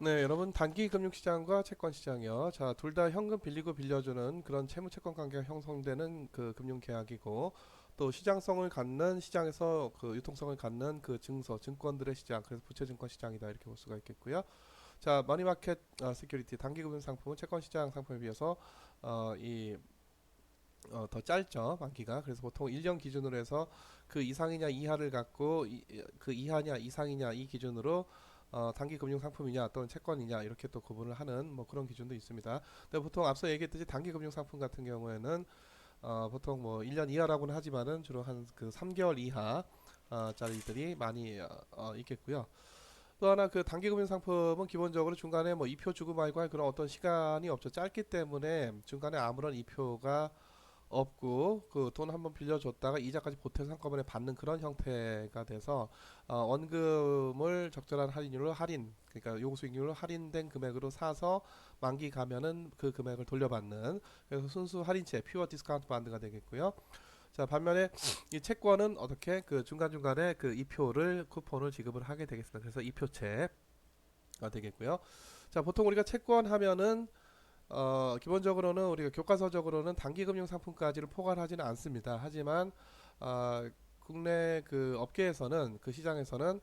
네, 여러분 단기 금융시장과 채권시장이요. 자, 둘 다 현금 빌리고 빌려주는 그런 채무채권 관계가 형성되는 그 금융계약이고, 또 시장성을 갖는 시장에서 그 유통성을 갖는 그 증서, 증권들의 시장, 그래서 부채증권 시장이다 이렇게 볼 수가 있겠고요. 자, 머니마켓 시큐리티 단기 금융 상품은 채권시장 상품에 비해서 이 더 짧죠, 만기가. 그래서 보통 1년 기준으로 해서 그 이상이냐 이하를 갖고 그 이하냐 이상이냐 이 기준으로 단기 금융 상품이냐 또는 채권이냐 이렇게 또 구분을 하는 뭐 그런 기준도 있습니다. 근데 보통 앞서 얘기했듯이 단기 금융 상품 같은 경우에는 보통 뭐 1년 이하라고는 하지만은 주로 한 그 3개월 이하 짜리들이 많이 있겠고요. 또 하나 그 단기 금융 상품은 기본적으로 중간에 뭐 이표 주고 말고 할 그런 어떤 시간이 없죠. 짧기 때문에 중간에 아무런 이표가 없고 그 돈 한번 빌려줬다가 이자까지 보태서 한꺼번에 받는 그런 형태가 돼서 원금을 적절한 할인율로 할인, 그러니까 요구수익률로 할인된 금액으로 사서 만기 가면은 그 금액을 돌려받는, 그래서 순수 할인채 퓨어 디스카운트 반드가 되겠고요. 자, 반면에 이 채권은 어떻게 그 중간중간에 그 이표를 쿠폰을 지급을 하게 되겠습니다. 그래서 이표채가 되겠고요. 자, 보통 우리가 채권 하면은 기본적으로는 우리가 교과서적으로는 단기금융 상품까지를 포괄하지는 않습니다. 하지만 국내 그 업계에서는 그 시장에서는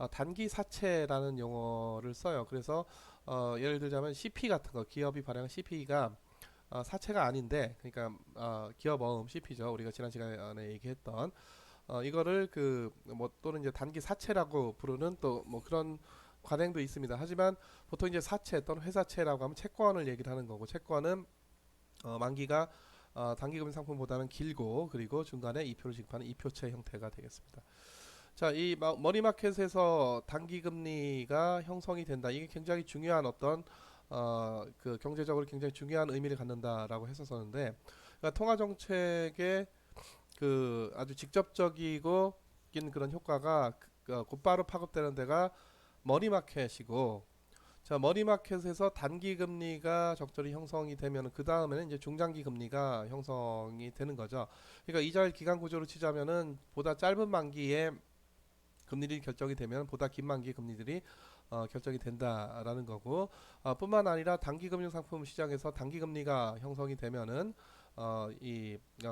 단기 사채라는 용어를 써요. 그래서 예를 들자면 CP 같은 거 기업이 발행한 CP가 사채가 아닌데, 그러니까 기업 어음 CP죠. 우리가 지난 시간에 얘기했던 이거를 그 뭐 또는 이제 단기 사채라고 부르는 또 뭐 그런 관행도 있습니다. 하지만 보통 이제 사채 또는 회사채라고 하면 채권을 얘기를 하는 거고, 채권은 만기가 단기금 상품보다는 길고, 그리고 중간에 이표를 지급하는 이표채 형태가 되겠습니다. 자, 이 머니마켓에서 단기금리가 형성이 된다. 이게 굉장히 중요한 어떤 그 경제적으로 굉장히 중요한 의미를 갖는다라고 했었었는데, 그러니까 통화정책의 그 아주 직접적이고 긴 그런 효과가 곧바로 파급되는 데가 머니마켓이고, 자, 머니마켓에서 단기 금리가 적절히 형성이 되면 그 다음에는 이제 중장기 금리가 형성이 되는 거죠. 그러니까 이자율 기간 구조로 치자면은 보다 짧은 만기에 금리들이 결정이 되면 보다 긴 만기 금리들이 결정이 된다라는 거고, 뿐만 아니라 단기 금융 상품 시장에서 단기 금리가 형성이 되면은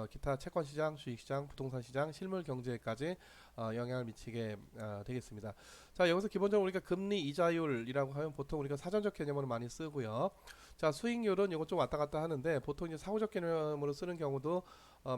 기타 채권 시장, 주식 시장, 부동산 시장, 실물 경제까지 영향을 미치게 되겠습니다. 자, 여기서 기본적으로 우리가 금리 이자율이라고 하면 보통 우리가 사전적 개념으로 많이 쓰고요. 자, 수익률은 이거 좀 왔다 갔다 하는데 보통 이제 사후적 개념으로 쓰는 경우도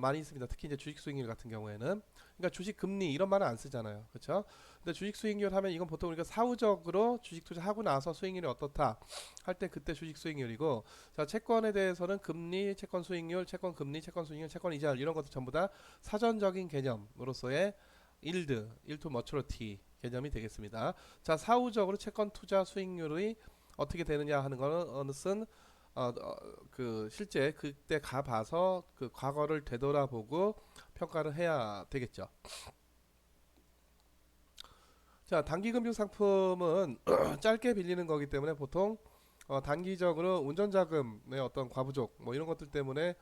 많이 있습니다. 특히 이제 주식 수익률 같은 경우에는, 그러니까 주식 금리 이런 말은 안 쓰잖아요. 그렇죠? 근데 주식 수익률 하면 이건 보통 우리가 사후적으로 주식 투자하고 나서 수익률이 어떻다 할 때 그때 주식 수익률이고, 자, 채권에 대해서는 금리, 채권 수익률, 채권 금리, 채권 수익률, 채권 이자율 이런 것도 전부 다 사전적인 개념으로서의 일드, 일투 머추러티 개념이 되겠습니다. 자, 사후적으로 채권 투자 수익률이 어떻게 되느냐 하는 것은 그 실제 그때 가봐서 그 과거를 되돌아보고 평가를 해야 되겠죠. 자, 단기금융 상품은 짧게 빌리는 거기 때문에 보통 단기적으로 운전자금의 어떤 과부족 뭐 이런 것들 때문에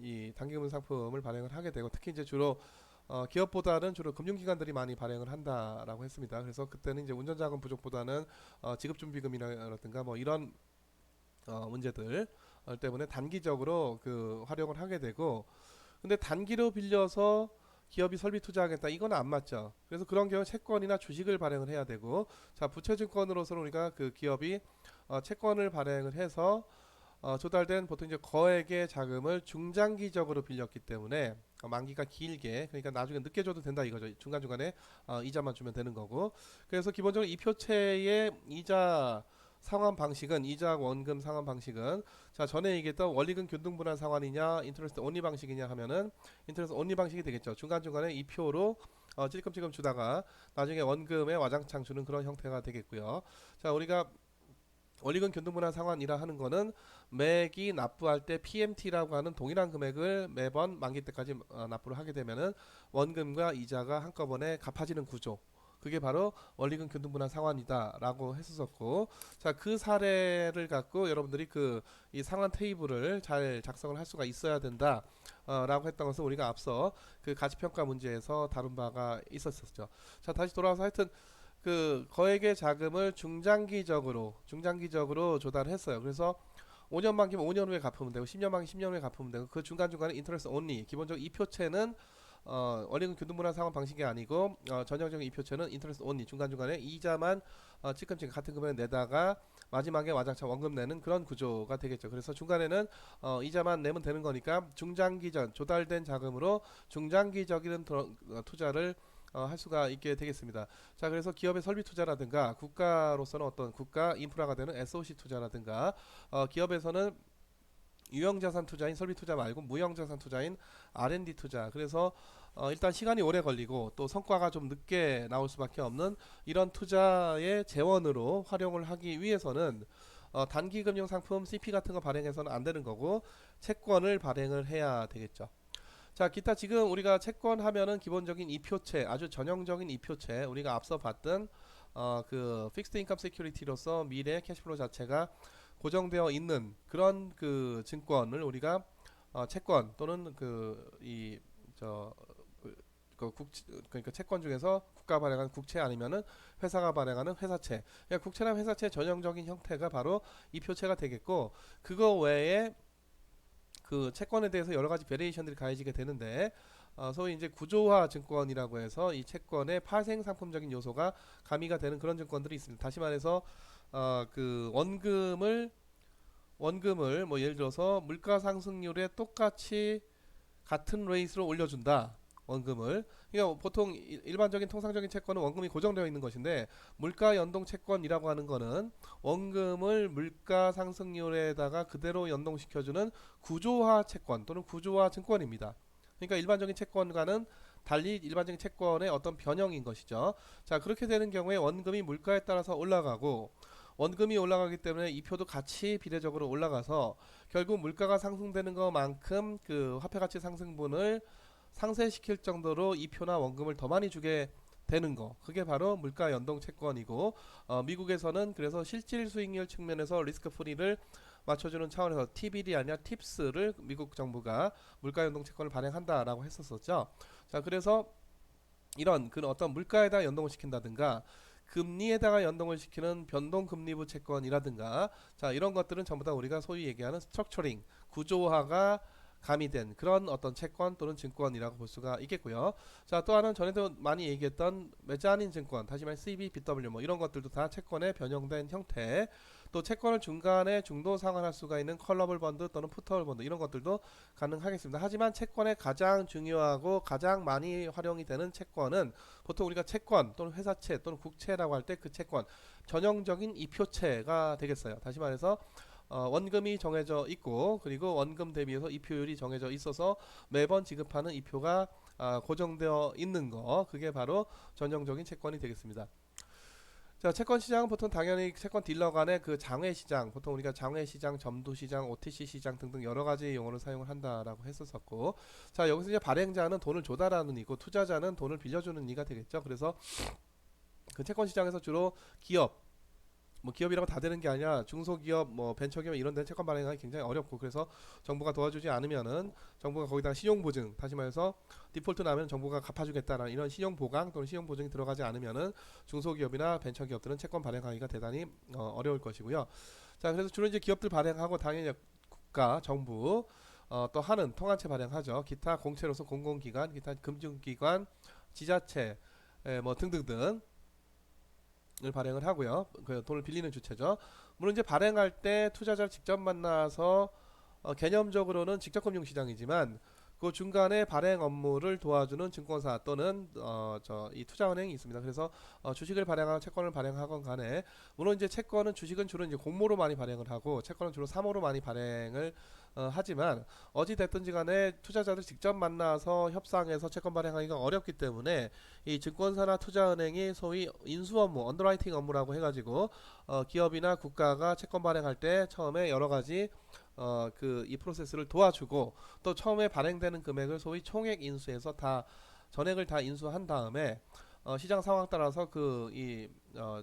이 단기금융 상품을 발행을 하게 되고, 특히 이제 주로 기업보다는 주로 금융기관들이 많이 발행을 한다라고 했습니다. 그래서 그때는 이제 운전자금 부족보다는 지급준비금이라든가 뭐 이런 문제들 때문에 단기적으로 그 활용을 하게 되고, 근데 단기로 빌려서 기업이 설비 투자하겠다 이건 안 맞죠. 그래서 그런 경우 채권이나 주식을 발행을 해야 되고, 자, 부채증권으로서는 우리가 그 기업이 채권을 발행을 해서 조달된 보통 이제 거액의 자금을 중장기적으로 빌렸기 때문에 만기가 길게, 그러니까 나중에 늦게 줘도 된다 이거죠. 중간중간에 이자만 주면 되는 거고, 그래서 기본적으로 이 표체의 이자 상환 방식은, 이자 원금 상환 방식은, 자, 전에 얘기했던 원리금 균등분할 상환이냐 인터레스트 온리 방식이냐 하면은 인터레스트 온리 방식이 되겠죠. 중간중간에 이 표로 찔끔찔끔 주다가 나중에 원금에 와장창 주는 그런 형태가 되겠고요. 자, 우리가 원리금 균등분할 상환이라 하는 거는 매기 납부할 때 PMT라고 하는 동일한 금액을 매번 만기 때까지 납부를 하게 되면은 원금과 이자가 한꺼번에 갚아지는 구조, 그게 바로 원리금 균등분할 상환이다라고 했었고, 자, 그 사례를 갖고 여러분들이 그 이 상환 테이블을 잘 작성을 할 수가 있어야 된다 라고 했던 것은 우리가 앞서 그 가치평가 문제에서 다룬 바가 있었었죠. 자, 다시 돌아와서 하여튼 그 거액의 자금을 중장기적으로 조달했어요. 그래서 5년 만기면 5년 후에 갚으면 되고 10년 만기 10년 후에 갚으면 되고 그 중간중간에 인터레스트 온리 기본적으로 이 표체는 원리금 교등분할 상환 방식이 아니고 전형적인 이 표체는 인터레스트 온리 중간중간에 이자만 찔끔찔끔 같은 금액을 내다가 마지막에 와장창 원금 내는 그런 구조가 되겠죠. 그래서 중간에는 이자만 내면 되는 거니까 중장기전 조달된 자금으로 중장기적인 투자를 할 수가 있게 되겠습니다. 자, 그래서 기업의 설비 투자라든가 국가로서는 어떤 국가 인프라가 되는 SOC 투자라든가 기업에서는 유형자산 투자인 설비 투자 말고 무형자산 투자인 R&D 투자. 그래서 일단 시간이 오래 걸리고 또 성과가 좀 늦게 나올 수밖에 없는 이런 투자의 재원으로 활용을 하기 위해서는 단기 금융 상품 CP 같은 거 발행해서는 안 되는 거고 채권을 발행을 해야 되겠죠. 자, 기타 지금 우리가 채권 하면은 기본적인 이표체, 아주 전형적인 이표체, 우리가 앞서 봤던 그 픽스드 인컴 세큐리티로서 미래 캐시플로우 자체가 고정되어 있는 그런 그 증권을 우리가 채권 또는 그러니까 채권 중에서 국가 발행하는 국채 아니면은 회사가 발행하는 회사채. 그러니까 국채나 회사채 전형적인 형태가 바로 이 표체가 되겠고 그거 외에 그 채권에 대해서 여러 가지 베리에이션들이 가해지게 되는데 소위 이제 구조화 증권이라고 해서 이 채권의 파생 상품적인 요소가 가미가 되는 그런 증권들이 있습니다. 다시 말해서 그 원금을 뭐 예를 들어서 물가 상승률에 똑같이 같은 레이스로 올려준다. 원금을. 그러니까 보통 일반적인 통상적인 채권은 원금이 고정되어 있는 것인데 물가 연동 채권이라고 하는 거는 원금을 물가 상승률에다가 그대로 연동시켜주는 구조화 채권 또는 구조화 증권입니다. 그러니까 일반적인 채권과는 달리 일반적인 채권의 어떤 변형인 것이죠. 자, 그렇게 되는 경우에 원금이 물가에 따라서 올라가고 원금이 올라가기 때문에 이 표도 같이 비례적으로 올라가서 결국 물가가 상승되는 것만큼 그 화폐가치 상승분을 상쇄시킬 정도로 이 표나 원금을 더 많이 주게 되는 거. 그게 바로 물가 연동 채권이고 미국에서는 그래서 실질 수익률 측면에서 리스크 프리를 맞춰주는 차원에서 TBD 아니라 팁스를 미국 정부가 물가 연동 채권을 발행한다라고 했었었죠. 자, 그래서 이런 그 어떤 물가에다 연동을 시킨다든가 금리에다가 연동을 시키는 변동금리부 채권이라든가 자 이런 것들은 전부 다 우리가 소위 얘기하는 스트럭처링 구조화가 가미된 그런 어떤 채권 또는 증권이라고 볼 수가 있겠고요. 자, 또 하나는 전에도 많이 얘기했던 메자닌 증권, 다시 말해 CB, BW 뭐 이런 것들도 다 채권에 변형된 형태. 또 채권을 중간에 중도 상환할 수가 있는 컬러블 번드 또는 푸터블 번드 이런 것들도 가능하겠습니다. 하지만 채권에 가장 중요하고 가장 많이 활용이 되는 채권은 보통 우리가 채권 또는 회사채 또는 국채라고 할 때 그 채권 전형적인 이표채가 되겠어요. 다시 말해서 원금이 정해져 있고 그리고 원금 대비해서 이표율이 정해져 있어서 매번 지급하는 이표가 고정되어 있는 거 그게 바로 전형적인 채권이 되겠습니다. 자, 채권 시장은 보통 당연히 채권 딜러 간의 그 장외 시장, 보통 우리가 장외 시장, 점도 시장, OTC 시장 등등 여러 가지 용어를 사용을 한다라고 했었었고, 자, 여기서 이제 발행자는 돈을 조달하는 이고 투자자는 돈을 빌려주는 이가 되겠죠. 그래서 그 채권 시장에서 주로 기업 뭐 기업이라고 다 되는 게 아니라 중소기업 뭐 벤처기업 이런 데는 채권 발행하기 굉장히 어렵고 그래서 정부가 도와주지 않으면은 정부가 거기다가 신용보증 다시 말해서 디폴트 나면 정부가 갚아주겠다는 이런 신용보강 또는 신용보증이 들어가지 않으면은 중소기업이나 벤처기업들은 채권 발행하기가 대단히 어려울 것이고요. 자, 그래서 주로 이제 기업들 발행하고 당연히 국가 정부 또 하는 통한채 발행하죠. 기타 공채로서 공공기관 기타 금융기관 지자체 뭐 등등등 을 발행을 하고요. 그 돈을 빌리는 주체죠. 물론 이제 발행할 때 투자자를 직접 만나서 개념적으로는 직접 금융 시장이지만 그 중간에 발행 업무를 도와주는 증권사 또는 이 투자은행이 있습니다. 그래서 주식을 발행하건 채권을 발행하건 간에 물론 이제 채권은 주식은 주로 이제 공모로 많이 발행을 하고 채권은 주로 사모로 많이 발행을 하지만 어찌 됐든지 간에 투자자들 직접 만나서 협상해서 채권 발행하기가 어렵기 때문에 이 증권사나 투자은행이 소위 인수 업무, 언더라이팅 업무라고 해가지고 기업이나 국가가 채권 발행할 때 처음에 여러 가지 이 프로세스를 도와주고 또 처음에 발행되는 금액을 소위 총액 인수해서 다 전액을 다 인수한 다음에 시장 상황 따라서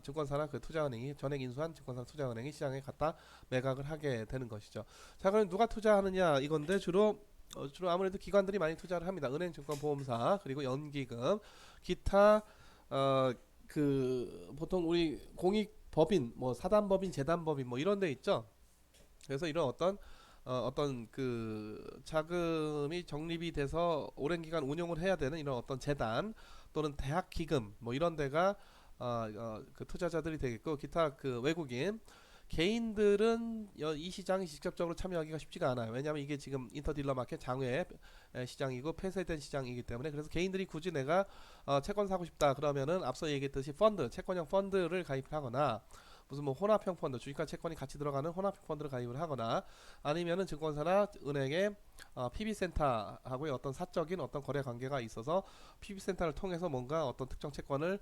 증권사나 그 투자은행이 전액 인수한 증권사 투자은행이 시장에 갖다 매각을 하게 되는 것이죠. 자, 그럼 누가 투자하느냐 이건데 주로 아무래도 기관들이 많이 투자를 합니다. 은행, 증권, 보험사 그리고 연기금, 기타 그 보통 우리 공익법인 뭐 사단법인 재단법인 뭐 이런 데 있죠. 그래서 이런 어떤 그 자금이 적립이 돼서 오랜 기간 운영을 해야 되는 이런 어떤 재단 또는 대학 기금 뭐 이런 데가 그 투자자들이 되겠고, 기타 그 외국인 개인들은 이 시장에 직접적으로 참여하기가 쉽지가 않아요. 왜냐하면 이게 지금 인터딜러 마켓 장외 시장이고 폐쇄된 시장이기 때문에. 그래서 개인들이 굳이 내가 채권 사고 싶다 그러면은 앞서 얘기했듯이 펀드, 채권형 펀드를 가입하거나, 무슨 뭐 혼합형 펀드, 주식과 채권이 같이 들어가는 혼합형 펀드를 가입을 하거나, 아니면은 증권사나 은행에 PB센터하고의 어떤 사적인 어떤 거래 관계가 있어서 PB센터를 통해서 뭔가 어떤 특정 채권을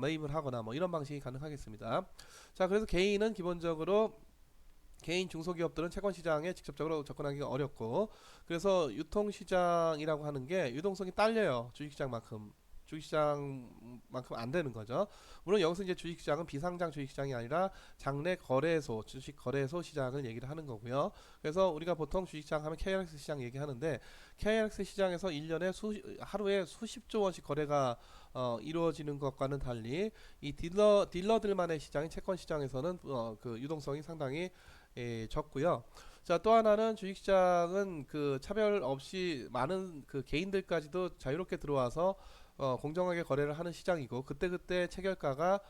매입을 하거나 뭐 이런 방식이 가능하겠습니다. 자, 그래서 개인은 기본적으로 개인 중소기업들은 채권 시장에 직접적으로 접근하기가 어렵고, 그래서 유통시장이라고 하는 게 유동성이 딸려요. 주식시장만큼 안 되는 거죠. 물론 여기서 이제 주식시장은 비상장 주식시장이 아니라 장내 거래소, 주식 거래소 시장을 얘기를 하는 거고요. 그래서 우리가 보통 주식시장 하면 KRX 시장 얘기하는데, KRX 시장에서 1년에 하루에 수십조 원씩 거래가 이루어지는 것과는 달리 이 딜러들만의 시장인 채권 시장에서는 그 유동성이 상당히 적고요. 자, 또 하나는 주식시장은 그 차별 없이 많은 그 개인들까지도 자유롭게 들어와서 공정하게 거래를 하는 시장이고, 그때그때 체결가가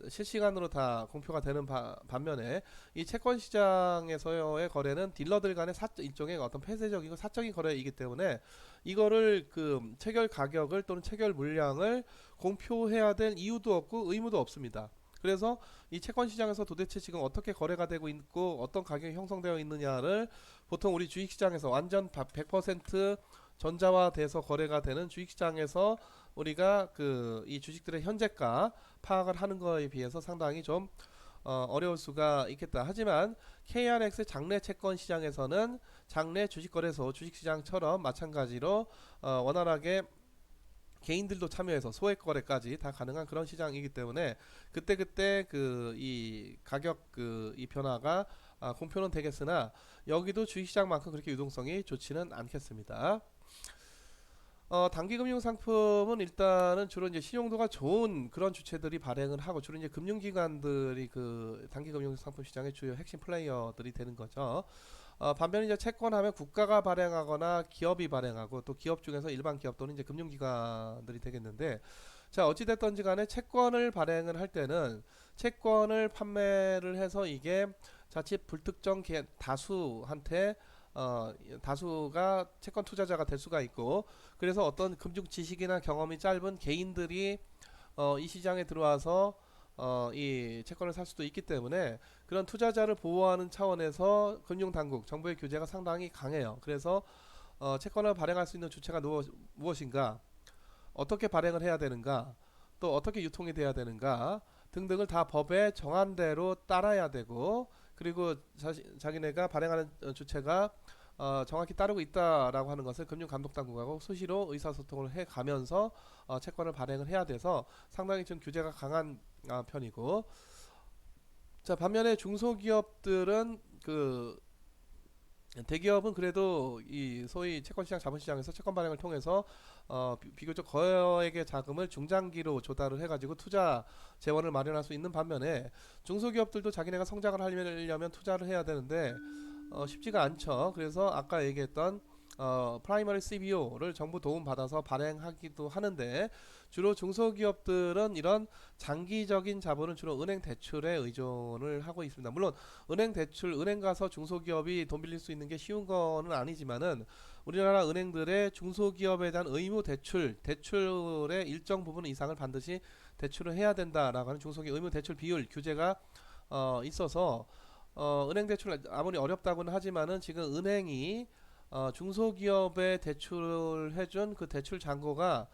실시간으로 다 공표가 되는 반면에, 이 채권 시장에서의 거래는 딜러들 간의 일종의 어떤 폐쇄적이고 사적인 거래이기 때문에, 이거를 그 체결 가격을 또는 체결 물량을 공표해야 될 이유도 없고 의무도 없습니다. 그래서 이 채권 시장에서 도대체 지금 어떻게 거래가 되고 있고 어떤 가격이 형성되어 있느냐를 보통 우리 주식시장에서 완전 100% 전자화돼서 거래가 되는 주식시장에서 우리가 그 이 주식들의 현재가 파악을 하는 거에 비해서 상당히 좀 어려울 수가 있겠다. 하지만 KRX 장내 채권 시장에서는 장내 주식거래소 주식시장처럼 마찬가지로 원활하게 개인들도 참여해서 소액 거래까지 다 가능한 그런 시장이기 때문에, 그때그때 그 이 가격 그 이 변화가 공표는 되겠으나, 여기도 주식시장만큼 그렇게 유동성이 좋지는 않겠습니다. 단기금융 상품은 일단은 주로 이제 신용도가 좋은 그런 주체들이 발행을 하고, 주로 이제 금융기관들이 그 단기금융 상품 시장의 주요 핵심 플레이어들이 되는 거죠. 반면에 이제 채권하면 국가가 발행하거나 기업이 발행하고, 또 기업 중에서 일반 기업 또는 이제 금융기관들이 되겠는데, 자, 어찌됐던지 간에 채권을 발행을 할 때는 채권을 판매를 해서 이게 자칫 불특정 다수한테 다수가 채권 투자자가 될 수가 있고, 그래서 어떤 금융 지식이나 경험이 짧은 개인들이 이 시장에 들어와서 이 채권을 살 수도 있기 때문에, 그런 투자자를 보호하는 차원에서 금융당국, 정부의 규제가 상당히 강해요. 그래서 채권을 발행할 수 있는 주체가 무엇인가, 어떻게 발행을 해야 되는가, 또 어떻게 유통이 돼야 되는가 등등을 다 법에 정한 대로 따라야 되고, 그리고 자기네가 발행하는 주체가 정확히 따르고 있다라고 하는 것을 금융감독당국하고 수시로 의사소통을 해가면서 채권을 발행을 해야 돼서 상당히 좀 규제가 강한 편이고, 자, 반면에 중소기업들은 그 대기업은 그래도 이 소위 채권시장 자본시장에서 채권 발행을 통해서 비교적 거액의 자금을 중장기로 조달을 해가지고 투자 재원을 마련할 수 있는 반면에, 중소기업들도 자기네가 성장을 하려면 투자를 해야 되는데 쉽지가 않죠. 그래서 아까 얘기했던 프라이머리 CBO를 정부 도움 받아서 발행하기도 하는데, 주로 중소기업들은 이런 장기적인 자본은 주로 은행 대출에 의존을 하고 있습니다. 물론 은행 대출, 은행 가서 중소기업이 돈 빌릴 수 있는 게 쉬운 거는 아니지만은, 우리나라 은행들의 중소기업에 대한 의무 대출의 일정 부분 이상을 반드시 대출을 해야 된다라고 하는 중소기업 의무 대출 비율 규제가 있어서 은행 대출 아무리 어렵다고는 하지만은 지금 은행이 중소기업에 대출을 해준 그 대출 잔고가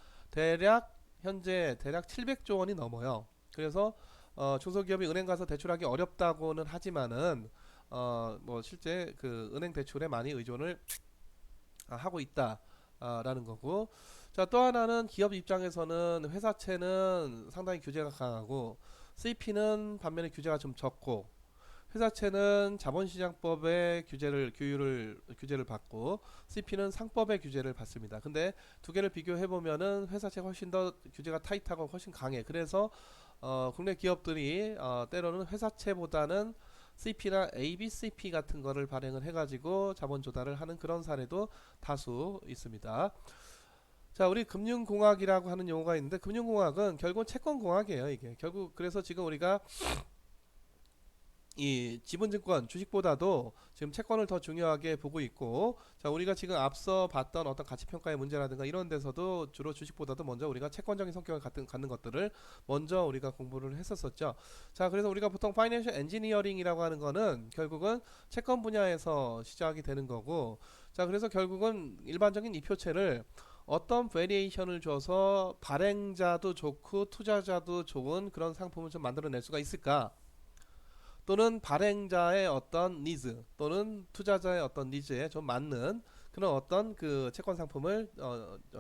현재 대략 700조 원이 넘어요. 그래서 중소기업이 은행 가서 대출하기 어렵다고는 하지만은 뭐 실제 그 은행 대출에 많이 의존을 하고 있다라는 거고, 자, 또 하나는 기업 입장에서는 회사채는 상당히 규제가 강하고 CP는 반면에 규제가 좀 적고, 회사채는 자본시장법의 규제를 받고 CP는 상법의 규제를 받습니다. 근데 두 개를 비교해 보면은 회사채가 훨씬 더 규제가 타이트하고 훨씬 강해. 그래서 국내 기업들이 때로는 회사채보다는 CP나 ABCP 같은 거를 발행을 해가지고 자본 조달을 하는 그런 사례도 다수 있습니다. 자, 우리 금융공학이라고 하는 용어가 있는데 금융공학은 결국은 채권공학이에요. 이게 결국 그래서 지금 우리가 이 지분증권 주식보다도 지금 채권을 더 중요하게 보고 있고, 자 우리가 지금 앞서 봤던 어떤 가치평가의 문제라든가 이런 데서도 주로 주식보다도 먼저 우리가 채권적인 성격을 갖는 것들을 먼저 우리가 공부를 했었었죠. 자, 그래서 우리가 보통 파이낸셜 엔지니어링이라고 하는 거는 결국은 채권 분야에서 시작이 되는 거고, 자 그래서 결국은 일반적인 이 표체를 어떤 베리에이션을 줘서 발행자도 좋고 투자자도 좋은 그런 상품을 좀 만들어낼 수가 있을까, 또는 발행자의 어떤 니즈 또는 투자자의 어떤 니즈에 좀 맞는 그런 어떤 그 채권 상품을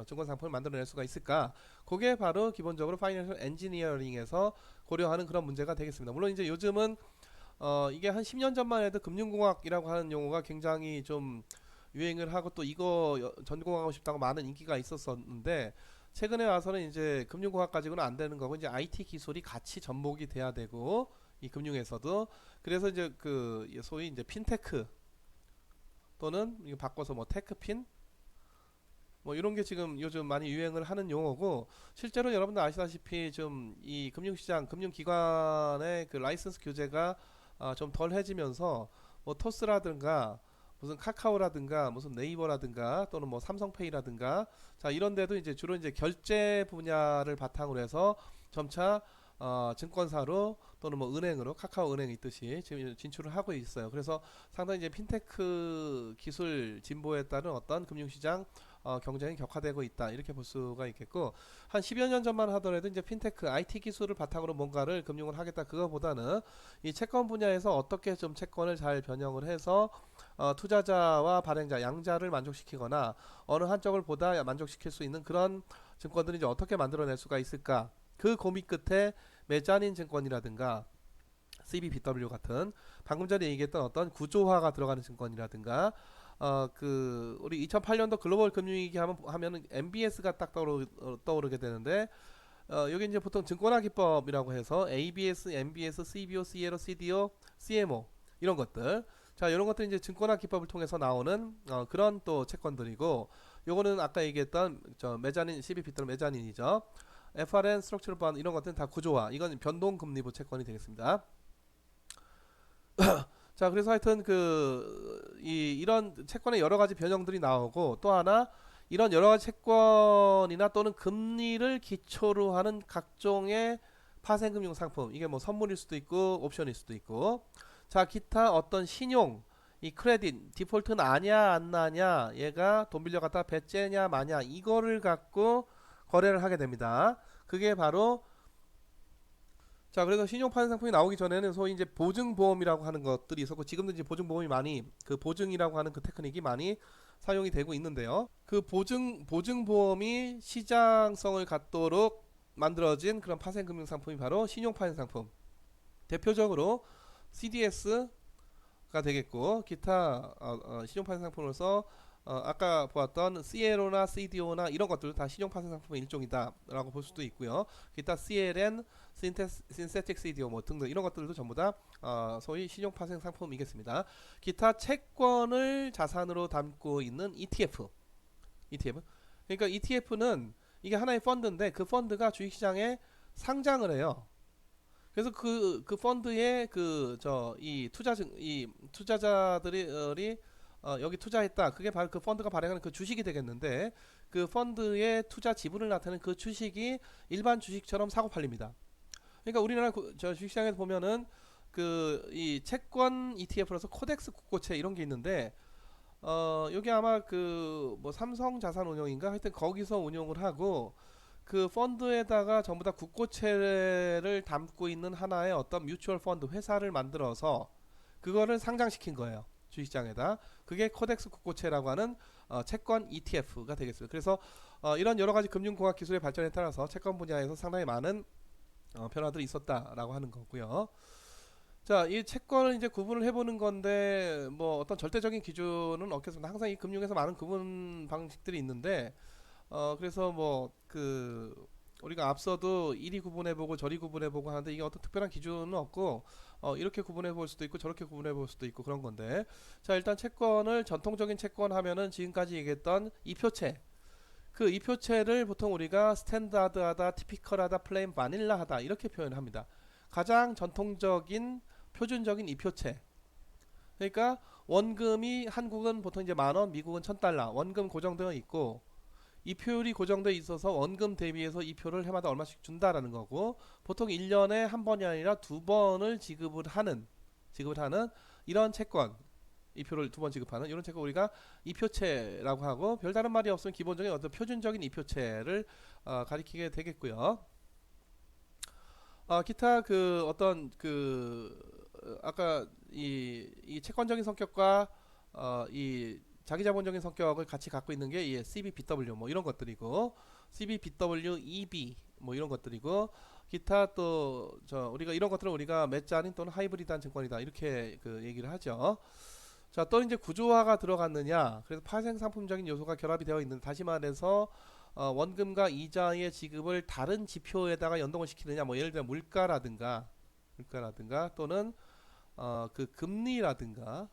증권 상품을 만들어낼 수가 있을까? 그게 바로 기본적으로 파이낸셜 엔지니어링에서 고려하는 그런 문제가 되겠습니다. 물론 이제 요즘은 이게 한 10년 전만 해도 금융공학이라고 하는 용어가 굉장히 좀 유행을 하고 또 이거 전공하고 싶다고 많은 인기가 있었었는데, 최근에 와서는 이제 금융공학 가지고는 안 되는 거고 이제 IT 기술이 같이 접목이 돼야 되고, 이 금융에서도 그래서 이제 그 소위 이제 핀테크 또는 이거 바꿔서 뭐 테크핀 뭐 이런 게 지금 요즘 많이 유행을 하는 용어고, 실제로 여러분들 아시다시피 좀 이 금융시장 금융기관의 그 라이선스 규제가 좀 덜해지면서 뭐 토스라든가 무슨 카카오라든가 무슨 네이버라든가 또는 뭐 삼성페이라든가, 자 이런 데도 이제 주로 이제 결제 분야를 바탕으로 해서 점차 증권사로 또는 뭐 은행으로 카카오은행 있듯이 지금 진출을 하고 있어요. 그래서 상당히 이제 핀테크 기술 진보에 따른 어떤 금융시장 경쟁이 격화되고 있다, 이렇게 볼 수가 있겠고, 한 10여 년 전만 하더라도 이제 핀테크 IT 기술을 바탕으로 뭔가를 금융을 하겠다, 그거보다는 이 채권 분야에서 어떻게 좀 채권을 잘 변형을 해서 투자자와 발행자 양자를 만족시키거나 어느 한쪽을 보다 만족시킬 수 있는 그런 증권들을 이제 어떻게 만들어낼 수가 있을까, 그 고민 끝에 메자닌 증권이라든가 CBBW 같은 방금 전에 얘기했던 어떤 구조화가 들어가는 증권이라든가 그 우리 2008년도 글로벌 금융위기 하면은 MBS가 딱 떠오르게 되는데, 여기 이제 보통 증권화 기법이라고 해서 ABS, MBS, CBO, CLO, CDO, CMO 이런 것들, 자 이런 것들이 이제 증권화 기법을 통해서 나오는 그런 또 채권들이고, 요거는 아까 얘기했던 저 메자닌 CBBW 메자닌이죠. FRN, 스트럭처럴 번 이런 것들은 다 구조화, 이건 변동금리부 채권이 되겠습니다. 자 그래서 하여튼 이런 채권의 여러 가지 변형들이 나오고, 또 하나 이런 여러 가지 채권이나 또는 금리를 기초로 하는 각종의 파생금융 상품, 이게 뭐 선물일 수도 있고 옵션일 수도 있고, 자 기타 어떤 신용, 이 크레딧 디폴트 나냐 안 나냐, 얘가 돈 빌려갔다가 배째냐 마냐, 이거를 갖고 거래를 하게 됩니다. 그게 바로, 자 그래서 신용파생 상품이 나오기 전에는 소위 이제 보증보험이라고 하는 것들이 있었고, 지금도 이제 보증보험이 많이 그 보증이라고 하는 그 테크닉이 많이 사용이 되고 있는데요. 그 보증보험이 시장성을 갖도록 만들어진 그런 파생금융 상품이 바로 신용파생 상품, 대표적으로 CDS가 되겠고, 기타 신용파생 상품으로서 아까 보았던 CLO나 CDO나 이런 것들도 다 신용파생 상품의 일종이다 라고 볼 수도 있고요. 기타 CLN, 신세틱 CDO 뭐 등등 이런 것들도 전부 다 소위 신용파생 상품이겠습니다. 기타 채권을 자산으로 담고 있는 ETF. 그러니까 ETF는 이게 하나의 펀드인데 그 펀드가 주식시장에 상장을 해요. 그래서 그 펀드에 이 투자자들이 여기 투자했다, 그게 바로 그 펀드가 발행하는 그 주식이 되겠는데, 그 펀드의 투자 지분을 나타내는 그 주식이 일반 주식처럼 사고 팔립니다. 그러니까 우리나라 저 주식시장에서 보면은 이 채권 ETF로서 코덱스 국고채 이런 게 있는데, 여기 아마 뭐 삼성자산운용인가 하여튼 거기서 운용을 하고, 그 펀드에다가 전부 다 국고채를 담고 있는 하나의 어떤 뮤추얼 펀드 회사를 만들어서 그거를 상장시킨 거예요, 주식시장에다. 그게 코덱스 국고채라고 하는 채권 ETF가 되겠습니다. 그래서 이런 여러가지 금융공학 기술의 발전에 따라서 채권 분야에서 상당히 많은 변화들이 있었다라고 하는 거고요. 자, 이 채권을 이제 구분을 해보는 건데 뭐 어떤 절대적인 기준은 없겠습니다. 항상 이 금융에서 많은 구분 방식들이 있는데 그래서 뭐 그 우리가 앞서도 이리 구분해보고 저리 구분해보고 하는데 이게 어떤 특별한 기준은 없고 이렇게 구분해볼 수도 있고 저렇게 구분해볼 수도 있고 그런 건데 자 일단 채권을 전통적인 채권 하면은 지금까지 얘기했던 이표채 그 이표체를 보통 우리가 스탠다드하다, 티피컬하다, 플레인 바닐라하다 이렇게 표현합니다. 가장 전통적인 표준적인 이표체. 그러니까 원금이 한국은 보통 이제 10,000원, 미국은 1,000달러 원금 고정되어 있고 이표율이 고정되어 있어서 원금 대비해서 이표를 해마다 얼마씩 준다라는 거고 보통 1년에 한 번이 아니라 두 번을 지급을 하는 이런 채권 이표를 두 번 지급하는 이런 채권 우리가 이표체라고 하고 별다른 말이 없으면 기본적인 어떤 표준적인 이표체를 가리키게 되겠고요. 기타 그 어떤 그 아까 이 채권적인 성격과 이 자기자본적인 성격을 같이 갖고 있는 게 이 CBBW 뭐 이런 것들이고 CBBW, EB 뭐 이런 것들이고 기타 또 우리가 이런 것들을 우리가 매짜린 또는 하이브리드한 증권이다 이렇게 그 얘기를 하죠. 자, 또 이제 구조화가 들어갔느냐? 그래서 파생 상품적인 요소가 결합이 되어 있는 다시 말해서 원금과 이자의 지급을 다른 지표에다가 연동을 시키느냐? 뭐 예를 들어 물가라든가 또는 그 금리라든가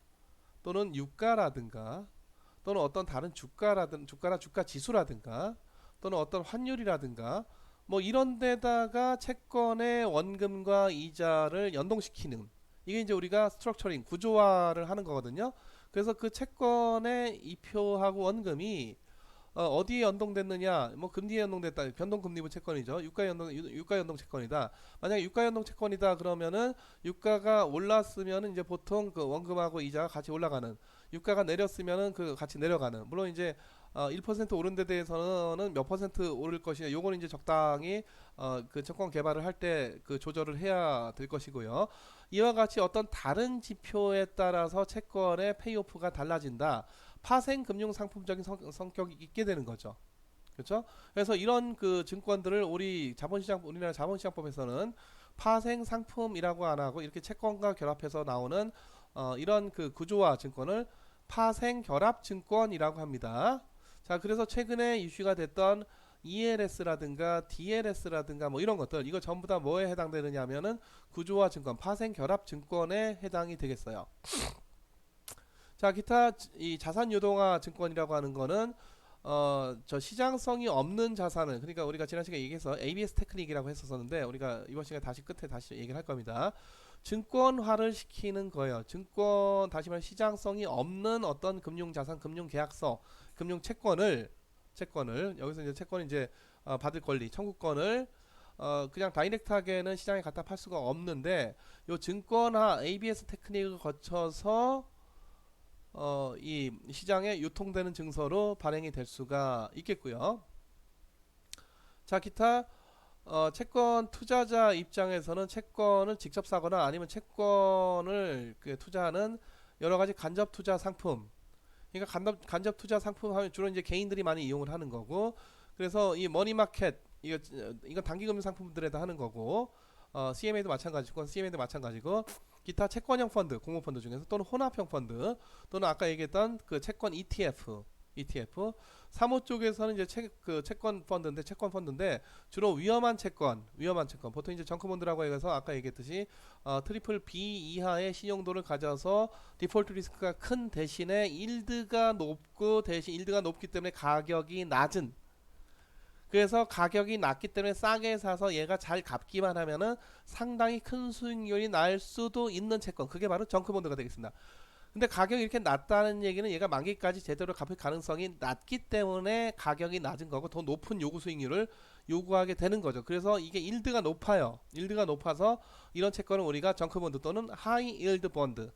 또는 유가라든가 또는 어떤 다른 주가나 주가 지수라든가 또는 어떤 환율이라든가 뭐 이런 데다가 채권의 원금과 이자를 연동시키는 이게 이제 우리가 스트럭처링 구조화를 하는 거거든요. 그래서 그 채권의 이표하고 원금이 어디에 연동됐느냐? 뭐 금리에 연동됐다. 변동금리분 채권이죠. 유가 연동 채권이다. 만약에 유가 연동 채권이다 그러면은 유가가 올랐으면은 이제 보통 그 원금하고 이자가 같이 올라가는. 유가가 내렸으면은 그 같이 내려가는. 물론 이제 1% 오른 데 대해서는 몇 퍼센트 오를 것이냐. 요거는 이제 적당히 그 채권 개발을 할 때 그 조절을 해야 될 것이고요. 이와 같이 어떤 다른 지표에 따라서 채권의 페이오프가 달라진다. 파생 금융 상품적인 성격이 있게 되는 거죠. 그렇죠? 그래서 이런 그 증권들을 우리나라 자본시장법에서는 파생 상품이라고 안 하고 이렇게 채권과 결합해서 나오는 이런 그 구조화 증권을 파생 결합 증권이라고 합니다. 자, 그래서 최근에 이슈가 됐던 ELS라든가 DLS라든가 뭐 이런 것들 이거 전부 다 뭐에 해당되느냐 하면은 구조화 증권, 파생 결합 증권에 해당이 되겠어요. 자, 기타 이 자산 유동화 증권이라고 하는 거는 저 시장성이 없는 자산을 그러니까 우리가 지난 시간에 얘기해서 ABS 테크닉이라고 했었는데 우리가 이번 시간에 끝에 다시 얘기를 할 겁니다. 증권화를 시키는 거예요. 다시 말해 시장성이 없는 어떤 금융자산, 금융계약서, 금융채권을 여기서 이제 채권이 이제 받을 권리, 청구권을 그냥 다이렉트하게는 시장에 갖다 팔 수가 없는데 요 증권화 ABS 테크닉을 거쳐서 이 시장에 유통되는 증서로 발행이 될 수가 있겠고요. 자, 기타 채권 투자자 입장에서는 채권을 직접 사거나 아니면 채권을 투자하는 여러 가지 간접 투자 상품. 그러니까 간접 투자 상품 하면 주로 이제 개인들이 많이 이용을 하는 거고, 그래서 이 머니마켓 이건 단기금융 상품들에다 하는 거고, CMA도 마찬가지고, CMA도 마찬가지고, 기타 채권형 펀드, 공모펀드 중에서 또는 혼합형 펀드, 또는 아까 얘기했던 그 채권 ETF, 사모 쪽에서는 이제 채권 펀드인데 주로 위험한 채권, 보통 이제 정크본드라고 해서 아까 얘기했듯이 트리플 B 이하의 신용도를 가져서 디폴트 리스크가 큰 대신에 일드가 높기 때문에 가격이 낮은. 그래서 가격이 낮기 때문에 싸게 사서 얘가 잘 갚기만 하면은 상당히 큰 수익률이 날 수도 있는 채권. 그게 바로 정크본드가 되겠습니다. 근데 가격이 이렇게 낮다는 얘기는 얘가 만기까지 제대로 갚을 가능성이 낮기 때문에 가격이 낮은 거고 더 높은 요구 수익률을 요구하게 되는 거죠. 그래서 이게 일드가 높아요. 일드가 높아서 이런 채권은 우리가 정크본드 또는 하이 일드 본드,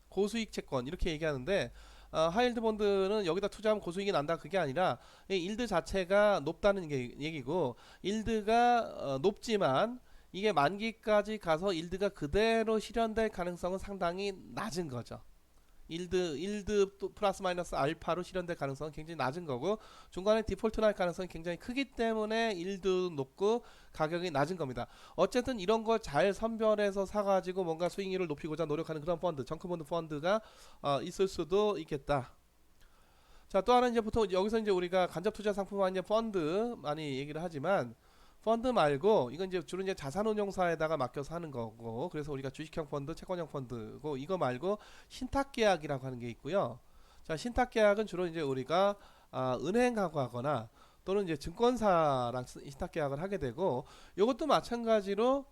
고수익 채권 이렇게 얘기하는데 하이일드 본드는 여기다 투자하면 고수익이 난다 그게 아니라 일드 자체가 높다는 얘기고 일드가 높지만 이게 만기까지 가서 일드가 그대로 실현될 가능성은 상당히 낮은 거죠. 일드 또 플러스 마이너스 알파로 실현될 가능성은 굉장히 낮은 거고, 중간에 디폴트 날 가능성이 굉장히 크기 때문에 일드 높고 가격이 낮은 겁니다. 어쨌든 이런 거 잘 선별해서 사가지고 뭔가 수익률을 높이고자 노력하는 그런 펀드, 정크본드 펀드가 있을 수도 있겠다. 자, 또 하나 이제 보통 여기서 이제 우리가 간접 투자 상품화 이제 펀드 많이 얘기를 하지만, 펀드 말고 이건 이제 주로 이제 자산운용사에다가 맡겨서 하는 거고, 그래서 우리가 주식형 펀드, 채권형 펀드고, 이거 말고 신탁계약이라고 하는 게 있고요. 자, 신탁계약은 주로 이제 우리가 은행하고 하거나 또는 이제 증권사랑 신탁계약을 하게 되고, 이것도 마찬가지로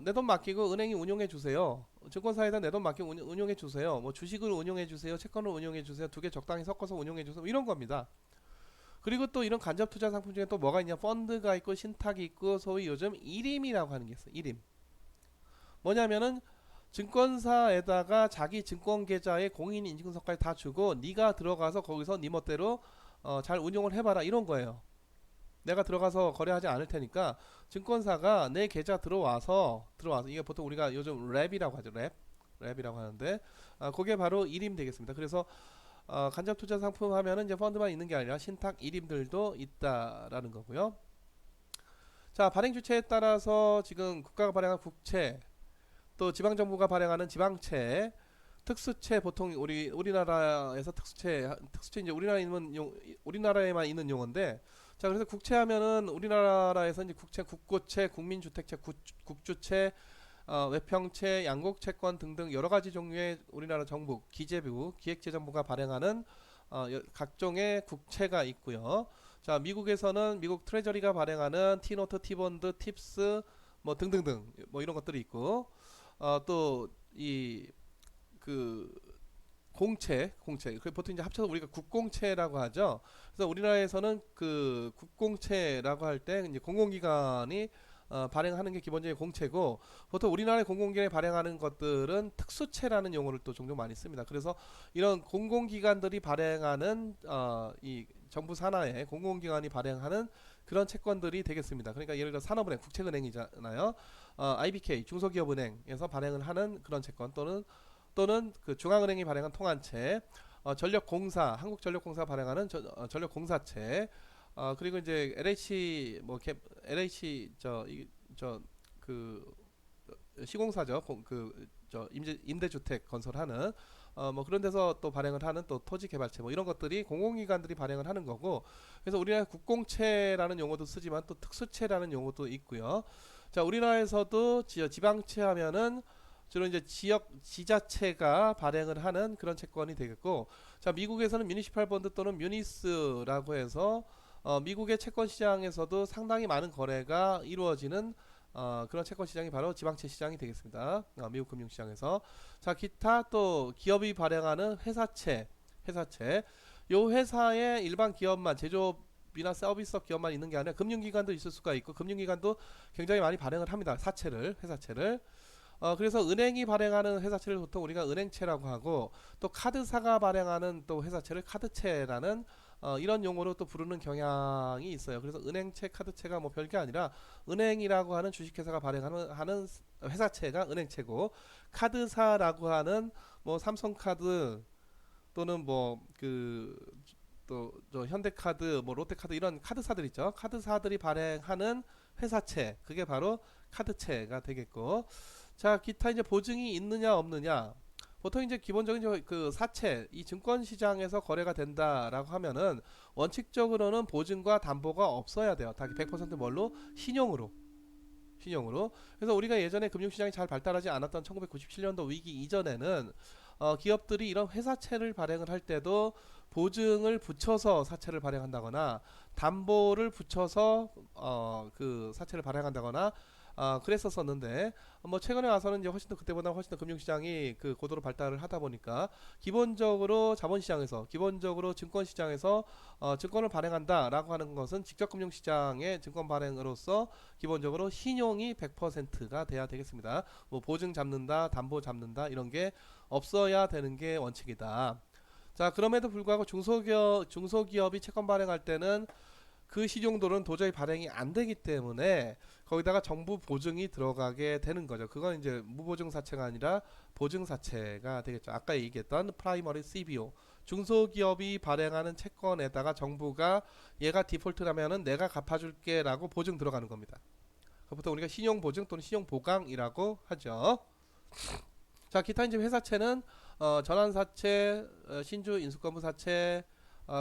내 돈 맡기고 은행이 운용해 주세요. 증권사에다 내 돈 맡기고 운용해 주세요. 뭐 주식을 운용해 주세요. 채권을 운용해 주세요. 두 개 적당히 섞어서 운용해 주세요. 뭐 이런 겁니다. 그리고 또 이런 간접 투자 상품 중에 또 뭐가 있냐? 펀드가 있고 신탁이 있고, 소위 요즘 일임이라고 하는 게 있어요. 일임. 뭐냐면은 증권사에다가 자기 증권 계좌에 공인 인증서까지 다 주고, 네가 들어가서 거기서 네 멋대로 잘 운용을 해봐라, 이런 거예요. 내가 들어가서 거래하지 않을 테니까 증권사가 내 계좌 들어와서 이게 보통 우리가 요즘 랩이라고 하죠. 랩이라고 하는데, 그게 바로 일임 되겠습니다. 그래서 간접 투자 상품 하면은 이제 펀드만 있는 게 아니라 신탁 일임들도 있다라는 거고요. 자, 발행 주체에 따라서 지금 국가가 발행한 국채, 또 지방 정부가 발행하는 지방채, 특수채, 보통 우리나라에서 특수채 이제 우리나라에만 있는 용어인데, 자, 그래서 국채하면은 우리나라에서 이제 국채, 국고채, 국민주택채, 국주채, 외평채, 양곡채권 등등 여러 가지 종류의 우리나라 정부, 기재부, 기획재정부가 발행하는 각종의 국채가 있고요. 자, 미국에서는 미국 트레저리가 발행하는 티노트, 티본드, 팁스 뭐 등등등 뭐 이런 것들이 있고, 또 이 그 공채, 그 보통 이제 합쳐서 우리가 국공채라고 하죠. 그래서 우리나라에서는 그 국공채라고 할 때 이제 공공기관이 발행하는 게 기본적인 공채고, 보통 우리나라의 공공기관이 발행하는 것들은 특수채라는 용어를 또 종종 많이 씁니다. 그래서 이런 공공기관들이 발행하는 이 정부 산하의 공공기관이 발행하는 그런 채권들이 되겠습니다. 그러니까 예를 들어 산업은행, 국책은행이잖아요. IBK 중소기업은행에서 발행을 하는 그런 채권, 또는 그 중앙은행이 발행한 통한채, 전력공사, 한국전력공사 발행하는 전력공사채, 그리고 이제 LH LH 그 시공사죠. 임대주택 건설하는 뭐 그런 데서 또 발행을 하는 또 토지개발채, 뭐 이런 것들이 공공기관들이 발행을 하는 거고, 그래서 우리나라 국공채라는 용어도 쓰지만 또 특수채라는 용어도 있고요. 자, 우리나라에서도 지방채 하면은 주로 이제 지자체가 발행을 하는 그런 채권이 되겠고, 자, 미국에서는 뮤니시팔 본드 또는 뮤니스라고 해서 미국의 채권 시장에서도 상당히 많은 거래가 이루어지는 그런 채권 시장이 바로 지방채 시장이 되겠습니다. 미국 금융 시장에서. 자, 기타 또 기업이 발행하는 회사채. 요 회사의 일반 기업만, 제조업이나 서비스업 기업만 있는 게 아니라 금융기관도 있을 수가 있고, 금융기관도 굉장히 많이 발행을 합니다. 회사채를. 그래서 은행이 발행하는 회사채를 보통 우리가 은행채라고 하고, 또 카드사가 발행하는 또 회사채를 카드채라는 이런 용어로 또 부르는 경향이 있어요. 그래서 은행채, 카드채가 뭐 별게 아니라, 은행이라고 하는 주식회사가 발행하는 회사채가 은행채고, 카드사라고 하는 뭐 삼성카드 또는 뭐 또 현대카드, 뭐 롯데카드 이런 카드사들 있죠. 카드사들이 발행하는 회사채, 그게 바로 카드채가 되겠고, 자, 기타 이제 보증이 있느냐 없느냐. 보통 이제 기본적인 그 사채, 이 증권 시장에서 거래가 된다라고 하면은 원칙적으로는 보증과 담보가 없어야 돼요. 다 100% 뭘로? 신용으로. 그래서 우리가 예전에 금융시장이 잘 발달하지 않았던 1997년도 위기 이전에는 기업들이 이런 회사채를 발행을 할 때도 보증을 붙여서 사채를 발행한다거나, 담보를 붙여서 그 사채를 발행한다거나 그랬었었는데, 뭐 최근에 와서는 이제 그때보다 훨씬 더 금융시장이 그 고도로 발달을 하다 보니까, 기본적으로 자본시장에서, 기본적으로 증권시장에서 증권을 발행한다라고 하는 것은 직접 금융시장의 증권 발행으로서 기본적으로 신용이 100%가 돼야 되겠습니다. 뭐 보증 잡는다, 담보 잡는다 이런 게 없어야 되는 게 원칙이다. 자, 그럼에도 불구하고 중소기업이 채권 발행할 때는 그 신용도는 도저히 발행이 안 되기 때문에 거기다가 정부 보증이 들어가게 되는 거죠. 그건 이제 무보증 사채가 아니라 보증 사채가 되겠죠. 아까 얘기했던 프라이머리 CBO, 중소기업이 발행하는 채권에다가 정부가 얘가 디폴트라면은 내가 갚아줄게라고 보증 들어가는 겁니다. 그것부터 우리가 신용보증 또는 신용보강이라고 하죠. 자, 기타 이제 회사채는 전환사채, 신주 인수권부사채,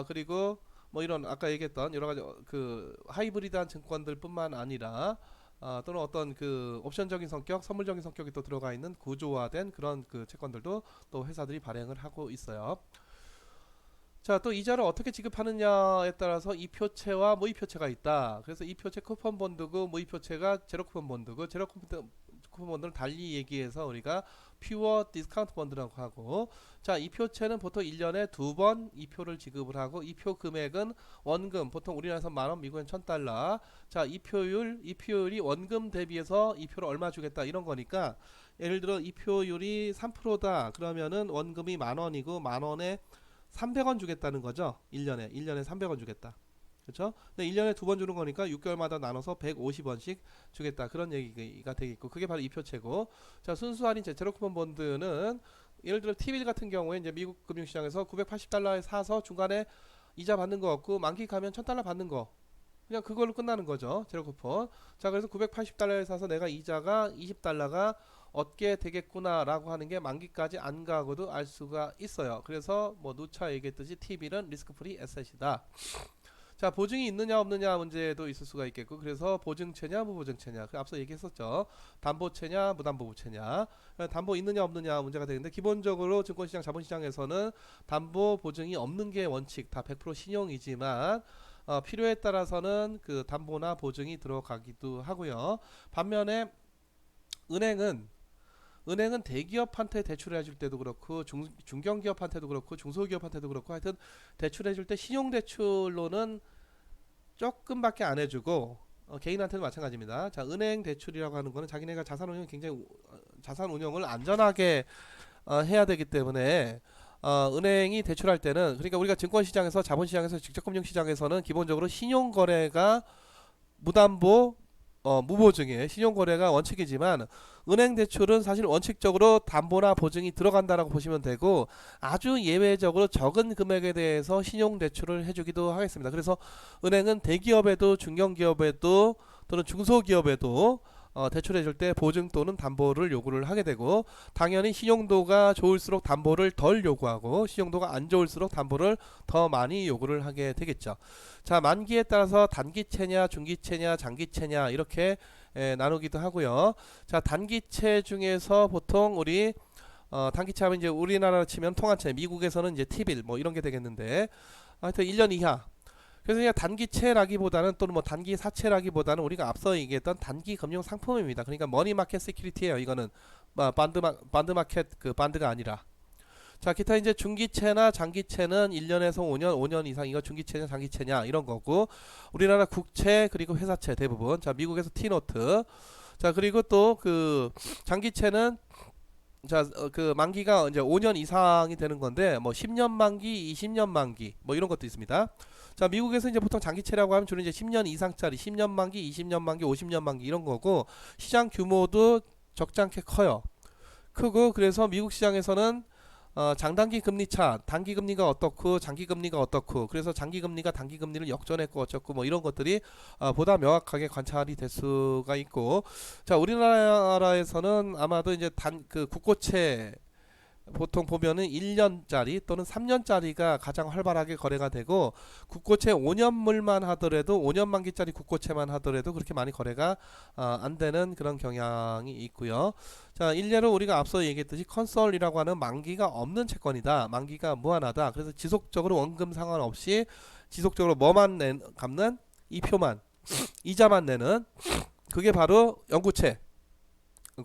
그리고 뭐 이런 아까 얘기했던 여러 가지 그 하이브리드한 증권들뿐만 아니라 또는 어떤 그 옵션적인 성격, 선물적인 성격이 또 들어가 있는 구조화된 그런 그 채권들도 또 회사들이 발행을 하고 있어요. 자, 또 이자를 어떻게 지급하느냐에 따라서 이표채와 무이표채가 있다. 그래서 이표채 쿠폰 본드고 무이표채가 제로 쿠폰 본드고, 제로 쿠폰 본드는 달리 얘기해서 우리가 퓨어 디스카운트 본드라고 하고, 자, 이표채는 보통 1년에 2번 이표를 지급을 하고, 이표 금액은 원금 보통 우리나라에서 만원, 미국엔 1000달러. 자, 이표율이 원금 대비해서 이표를 얼마 주겠다 이런 거니까, 예를 들어 이표율이 3%다 그러면은 원금이 만원이고 만원에 300원 주겠다는 거죠. 1년에 300원 주겠다. 그렇죠? 근데 1년에 2번 주는 거니까 6개월마다 나눠서 150원씩 주겠다. 그런 얘기가 되겠고, 그게 바로 이표채고. 자, 순수 할인 제로 쿠폰 본드는 예를 들어 T빌 같은 경우에 이제 미국 금융시장에서 980달러에 사서 중간에 이자 받는 거 없고 만기 가면 1000달러 받는 거, 그냥 그걸로 끝나는 거죠. 제로 쿠폰. 자, 그래서 980달러에 사서 내가 이자가 20달러가 얻게 되겠구나 라고 하는 게 만기까지 안 가고도 알 수가 있어요. 그래서 뭐 누차 얘기했듯이 T빌은 리스크 프리 에셋이다. 자, 보증이 있느냐 없느냐 문제도 있을 수가 있겠고, 그래서 보증채냐 무보증채냐, 그 앞서 얘기했었죠. 담보채냐 무담보부채냐, 담보 있느냐 없느냐 문제가 되는데, 기본적으로 증권시장 자본시장에서는 담보 보증이 없는 게 원칙, 다 100% 신용이지만 필요에 따라서는 그 담보나 보증이 들어가기도 하고요. 반면에 은행은 대기업한테 대출을 해줄 때도 그렇고 중견기업한테도 그렇고 중소기업한테도 그렇고 하여튼 대출해줄 때 신용대출로는 조금밖에 안 해주고, 개인한테도 마찬가지입니다. 자, 은행 대출이라고 하는 거는 자기네가 자산 운용을 안전하게 해야 되기 때문에 은행이 대출할 때는, 그러니까 우리가 증권시장에서 자본시장에서 직접금융시장에서는 기본적으로 신용거래가 무담보 무보증의 신용거래가 원칙이지만, 은행 대출은 사실 원칙적으로 담보나 보증이 들어간다라고 보시면 되고, 아주 예외적으로 적은 금액에 대해서 신용대출을 해주기도 하겠습니다. 그래서 은행은 대기업에도 중견기업에도 또는 중소기업에도 대출해 줄 때 보증 또는 담보를 요구를 하게 되고, 당연히 신용도가 좋을수록 담보를 덜 요구하고 신용도가 안 좋을수록 담보를 더 많이 요구를 하게 되겠죠. 자, 만기에 따라서 단기채냐 중기채냐 장기채냐 이렇게 나누기도 하고요. 자, 단기채 중에서 보통 우리 단기채 하면 이제 우리나라로 치면 통화채, 미국에서는 이제 T빌 뭐 이런 게 되겠는데, 하여튼 1년 이하, 그래서 그냥 단기채라기보다는 또는 뭐 단기 사채라기보다는 우리가 앞서 얘기했던 단기 금융 상품입니다. 그러니까 머니마켓 시큐리티예요. 이거는 반드마켓 그 반드가 아니라. 자, 기타 이제 중기채나 장기채는 1년에서 5년 이상, 이거 중기채냐 장기채냐 이런 거고, 우리나라 국채 그리고 회사채 대부분. 자, 미국에서 T노트. 자, 그리고 또 그 장기채는 자, 그 만기가 이제 5년 이상이 되는 건데, 뭐 10년 만기, 20년 만기 뭐 이런 것도 있습니다. 자, 미국에서 이제 보통 장기채라고 하면 주로 이제 10년 이상짜리, 10년 만기, 20년 만기, 50년 만기 이런 거고, 시장 규모도 적잖게 커요. 크고, 그래서 미국 시장에서는 장단기 금리 차, 단기 금리가 어떻고 장기 금리가 어떻고, 그래서 장기 금리가 단기 금리를 역전했고 어쩌고 뭐 이런 것들이 보다 명확하게 관찰이 될 수가 있고, 자, 우리나라에서는 아마도 이제 그 국고채 보통 보면은 1년짜리 또는 3년짜리가 가장 활발하게 거래가 되고, 국고채 5년물만 하더라도 5년 만기짜리 국고채만 하더라도 그렇게 많이 거래가 안 되는 그런 경향이 있고요. 자, 일례로 우리가 앞서 얘기했듯이 컨설이라고 하는 만기가 없는 채권이다. 만기가 무한하다. 그래서 지속적으로 원금 상관없이 지속적으로 뭐만 갚는, 이표만 이자만 내는, 그게 바로 영구채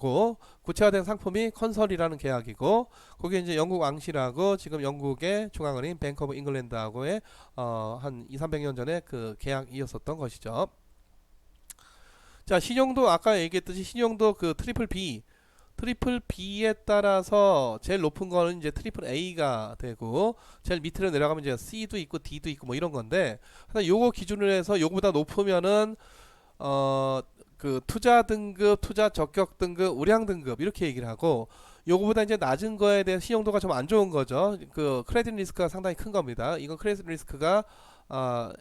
고, 구체화된 상품이 컨설이라는 계약이고, 그게 이제 영국 왕실하고 지금 영국의 중앙은행 뱅크 오브 잉글랜드하고의 한 200~300년 전에 그 계약이었었던 것이죠. 자, 신용도 아까 얘기했듯이 신용도 그 트리플 트리플 B에 따라서 제일 높은 거는 이제 트리플 A가 되고 제일 밑으로 내려가면 이제 C도 있고 D도 있고 뭐 이런 건데 요거 기준으로 해서 요거보다 높으면은 그 투자 등급, 투자 적격 등급, 우량 등급 이렇게 얘기를 하고 요거보다 이제 낮은 거에 대한 신용도가 좀 안 좋은 거죠. 그 크레딧 리스크가 상당히 큰 겁니다. 이건 크레딧 리스크가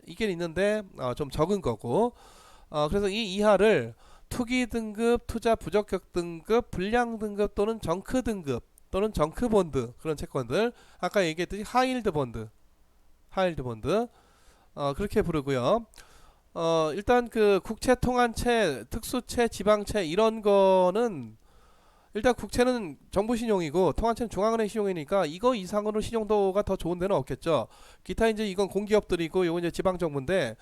있긴 있는데 좀 적은 거고 그래서 이 이하를 투기 등급, 투자 부적격 등급, 불량 등급 또는 정크 등급 또는 정크 본드 그런 채권들 아까 얘기했듯이 하이힐드 본드 그렇게 부르고요. 일단 그 국채, 통한채, 특수채, 지방채 이런 거는 일단 국채는 정부 신용이고 통한채는 중앙은행 신용이니까 이거 이상으로 신용도가 더 좋은 데는 없겠죠. 기타 이제 이건 공기업들이고 요건 이제 지방정부인데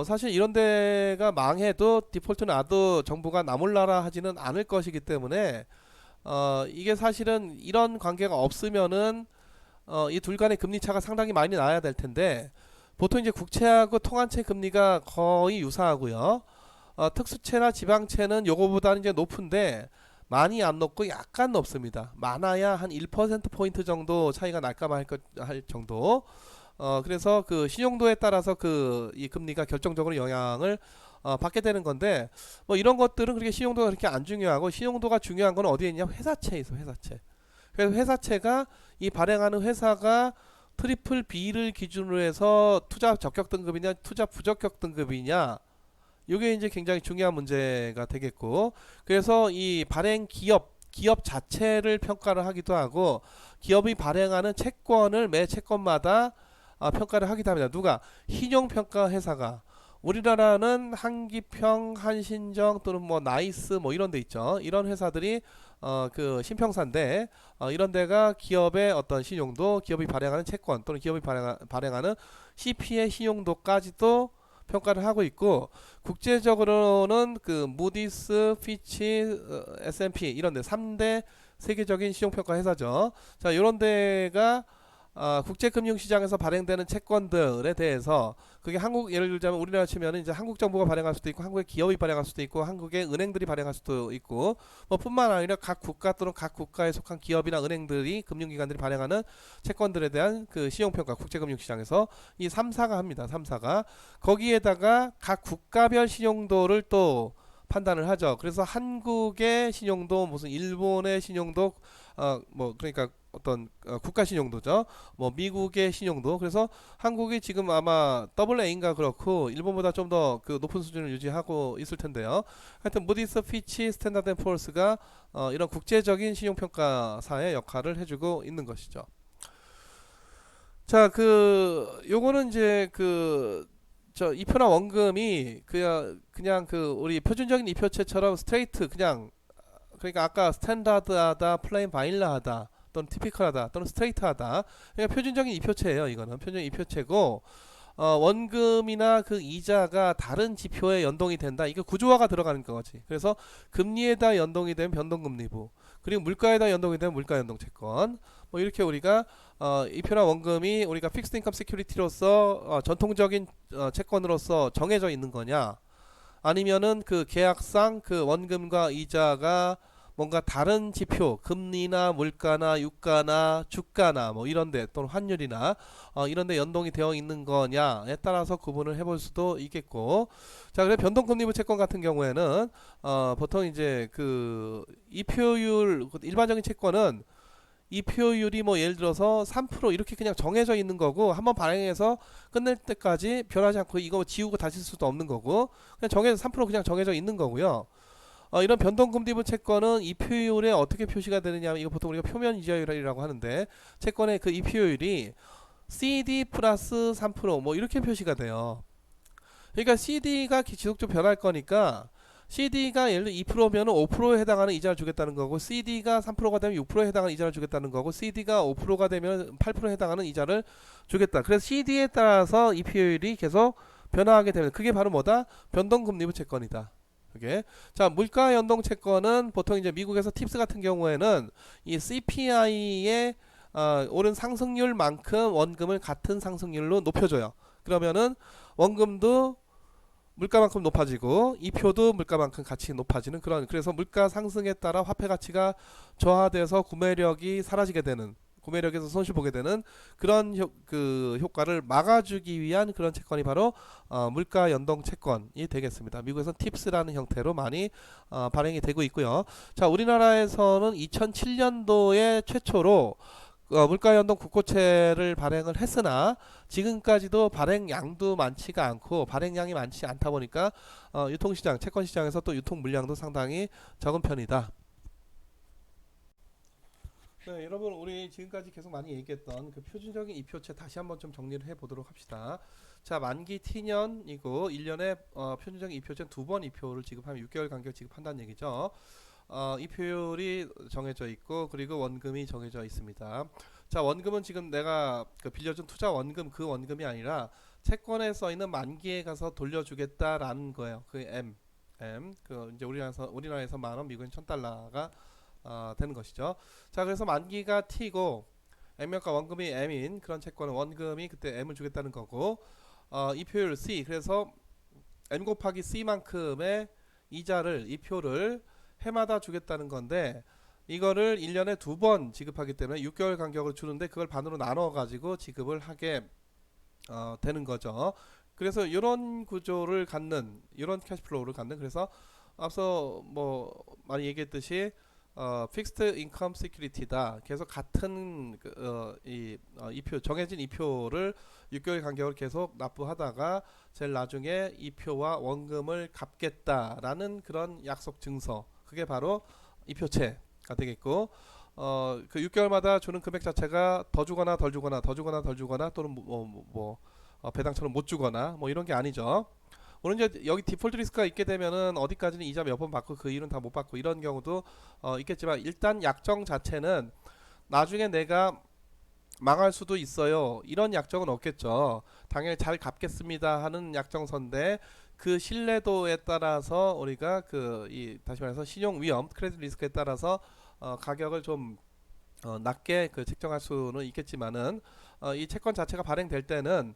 사실 이런 데가 망해도 디폴트 나도 정부가 나몰라라 하지는 않을 것이기 때문에 이게 사실은 이런 관계가 없으면은 이 둘 간의 금리 차가 상당히 많이 나야 될 텐데 보통 이제 국채하고 통한채 금리가 거의 유사하고요. 특수채나 지방채는 요거보다는 이제 높은데 많이 안 높고 약간 높습니다. 많아야 한 1%포인트 정도 차이가 날까 할 정도. 그래서 그 신용도에 따라서 그 이 금리가 결정적으로 영향을 받게 되는 건데 뭐 이런 것들은 그렇게 신용도가 그렇게 안 중요하고 신용도가 중요한 건 어디에 있냐 회사채에 있어 회사채. 그래서 회사채가 이 발행하는 회사가 트리플 B를 기준으로 해서 투자 적격 등급이냐 투자 부적격 등급이냐 이게 이제 굉장히 중요한 문제가 되겠고 그래서 이 발행 기업 자체를 평가를 하기도 하고 기업이 발행하는 채권을 매 채권마다 평가를 하기도 합니다. 누가? 신용평가 회사가. 우리나라는 한기평, 한신정 또는 뭐 나이스 뭐 이런 데 있죠. 이런 회사들이 그 신평사인데 이런 데가 기업의 어떤 신용도, 기업이 발행하는 채권 또는 기업이 발행하는 CP의 신용도까지도 평가를 하고 있고 국제적으로는 그 무디스, 피치, S&P 이런 데 3대 세계적인 신용평가 회사죠. 자, 이런 데가 국제금융시장에서 발행되는 채권들에 대해서 그게 한국 예를 들자면 우리나라 치면은 이제 한국 정부가 발행할 수도 있고 한국의 기업이 발행할 수도 있고 한국의 은행들이 발행할 수도 있고 뭐 뿐만 아니라 각 국가 또는 각 국가에 속한 기업이나 은행들이 금융기관들이 발행하는 채권들에 대한 그 신용평가 국제금융시장에서 이 3사가 합니다. 3사가 거기에다가 각 국가별 신용도를 또 판단을 하죠. 그래서 한국의 신용도 무슨 일본의 신용도 뭐 그러니까 어떤 국가 신용도죠. 뭐 미국의 신용도. 그래서 한국이 지금 아마 AA인가 그렇고 일본보다 좀 더 그 높은 수준을 유지하고 있을 텐데요. 하여튼 무디스, 피치, 스탠다드 앤 포어스가 이런 국제적인 신용평가사의 역할을 해주고 있는 것이죠. 자, 그 요거는 이제 그 저 이표나 원금이 그냥 그 우리 표준적인 이표체처럼 스트레이트 그냥 그러니까 아까 스탠다드하다, 플레인 바닐라하다 또는 티피컬하다 또는 스트레이트하다 그러니까 표준적인 이표체예요. 이거는 표준적인 이표체고 원금이나 그 이자가 다른 지표에 연동이 된다. 이거 구조화가 들어가는 거지. 그래서 금리에다 연동이 되면 변동금리부 그리고 물가에다 연동이 되면 물가연동채권 뭐 이렇게 우리가 이표나 원금이 우리가 픽스드 인컴 시큐리티로서 전통적인 채권으로서 정해져 있는 거냐 아니면은 그 계약상 그 원금과 이자가 뭔가 다른 지표 금리나 물가나 유가나 주가나 뭐 이런데 또는 환율이나 이런데 연동이 되어 있는 거냐에 따라서 구분을 해볼 수도 있겠고 자 그래 변동금리부 채권 같은 경우에는 보통 이제 그 이표율 일반적인 채권은 이표율이 뭐 예를 들어서 3% 이렇게 그냥 정해져 있는 거고 한번 발행해서 끝낼 때까지 변하지 않고 이거 지우고 다시 쓸 수도 없는 거고 그냥 정해서 3% 그냥 정해져 있는 거고요. 이런 변동금리부 채권은 이표율에 어떻게 표시가 되느냐 이거 보통 우리가 표면 이자율이라고 하는데 채권의 그 이표율이 CD 플러스 3%뭐 이렇게 표시가 돼요. 그러니까 CD가 지속적으로 변할 거니까 CD가 예를 들어 2%면 5%에 해당하는 이자를 주겠다는 거고 CD가 3%가 되면 6%에 해당하는 이자를 주겠다는 거고 CD가 5%가 되면 8%에 해당하는 이자를 주겠다. 그래서 CD에 따라서 이표율이 계속 변화하게 되면 그게 바로 뭐다? 변동금리부 채권이다. 그게 자 물가 연동 채권은 보통 이제 미국에서 팁스 같은 경우에는 이 CPI의 오른 상승률만큼 원금을 같은 상승률로 높여줘요. 그러면은 원금도 물가만큼 높아지고 이 표도 물가만큼 같이 높아지는 그래서 물가 상승에 따라 화폐 가치가 저하돼서 구매력이 사라지게 되는 구매력에서 손실 보게 되는 그런 효과를 막아주기 위한 그런 채권이 바로 물가 연동 채권이 되겠습니다. 미국에서는 팁스라는 형태로 많이 발행이 되고 있고요. 자, 우리나라에서는 2007년도에 최초로 물가연동 국고채를 발행을 했으나 지금까지도 발행량도 많지가 않고 발행량이 많지 않다 보니까 유통시장, 채권시장에서 또 유통 물량도 상당히 적은 편이다. 네, 여러분 우리 지금까지 계속 많이 얘기했던 그 표준적인 이표채 다시 한번 좀 정리를 해보도록 합시다. 자, 만기 T년이고 1년에 표준적인 이표채 두 번 이표를 지급하면 6개월 간격 지급한다는 얘기죠. 이표율이 정해져 있고 그리고 원금이 정해져 있습니다. 자, 원금은 지금 내가 그 빌려준 투자 원금 그 원금이 아니라 채권에 써 있는 만기에 가서 돌려주겠다라는 거예요. 그 M 그 이제 우리나라에서 10,000원, 미국엔 1,000달러가 되는 것이죠. 자, 그래서 만기가 T고 액면가 원금이 M인 그런 채권은 원금이 그때 M을 주겠다는 거고 이표율 C 그래서 M 곱하기 C만큼의 이자를 이표를 해마다 주겠다는 건데 이거를 1년에 두 번 지급하기 때문에 6개월 간격으로 주는데 그걸 반으로 나눠 가지고 지급을 하게 되는 거죠. 그래서 이런 구조를 갖는 이런 캐시플로우를 갖는 그래서 앞서 뭐 많이 얘기했듯이 픽스트 인컴 시큐리티다. 계속 같은 이표 정해진 이표를 6개월 간격을 계속 납부하다가 제일 나중에 이표와 원금을 갚겠다라는 그런 약속 증서. 그게 바로 이표채가 되겠고 그 6개월마다 주는 금액 자체가 더 주거나 덜 주거나 더 주거나 덜 주거나 또는 배당처럼 못 주거나 뭐 이런 게 아니죠. 오늘 이제 여기 디폴트 리스크가 있게 되면은 어디까지는 이자 몇 번 받고 그 이후는 다 못 받고 이런 경우도 있겠지만 일단 약정 자체는 나중에 내가 망할 수도 있어요. 이런 약정은 없겠죠. 당연히 잘 갚겠습니다 하는 약정서인데 그 신뢰도에 따라서 우리가 다시 말해서 신용 위험, 크레딧 리스크에 따라서 가격을 좀 낮게 책정할 수는 있겠지만은 이 채권 자체가 발행될 때는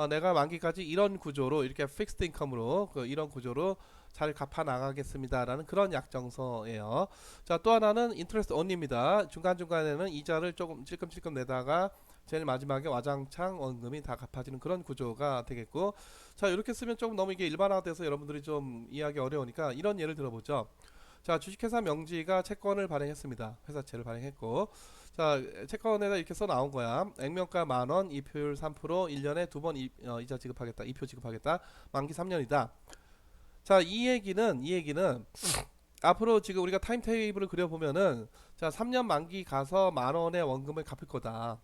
내가 만기까지 이런 구조로 이렇게 픽스드 인컴으로 이런 구조로 잘 갚아 나가겠습니다라는 그런 약정서예요. 자, 또 하나는 인트레스트 only입니다. 중간중간에는 이자를 조금 찔끔찔끔 내다가 제일 마지막에 와장창 원금이 다 갚아지는 그런 구조가 되겠고 자, 이렇게 쓰면 조금 너무 이게 일반화돼서 여러분들이 좀 이해하기 어려우니까 이런 예를 들어보죠. 자, 주식회사 명지가 채권을 발행했습니다. 회사채를 발행했고 자, 채권에다 이렇게 써 나온 거야. 액면가 10,000원, 이표율 3%, 1년에 두 번 이자 지급하겠다. 이표 지급하겠다. 만기 3년이다. 자, 이 얘기는 앞으로 지금 우리가 타임 테이블을 그려보면은 자, 3년 만기 가서 10,000원의 원금을 갚을 거다.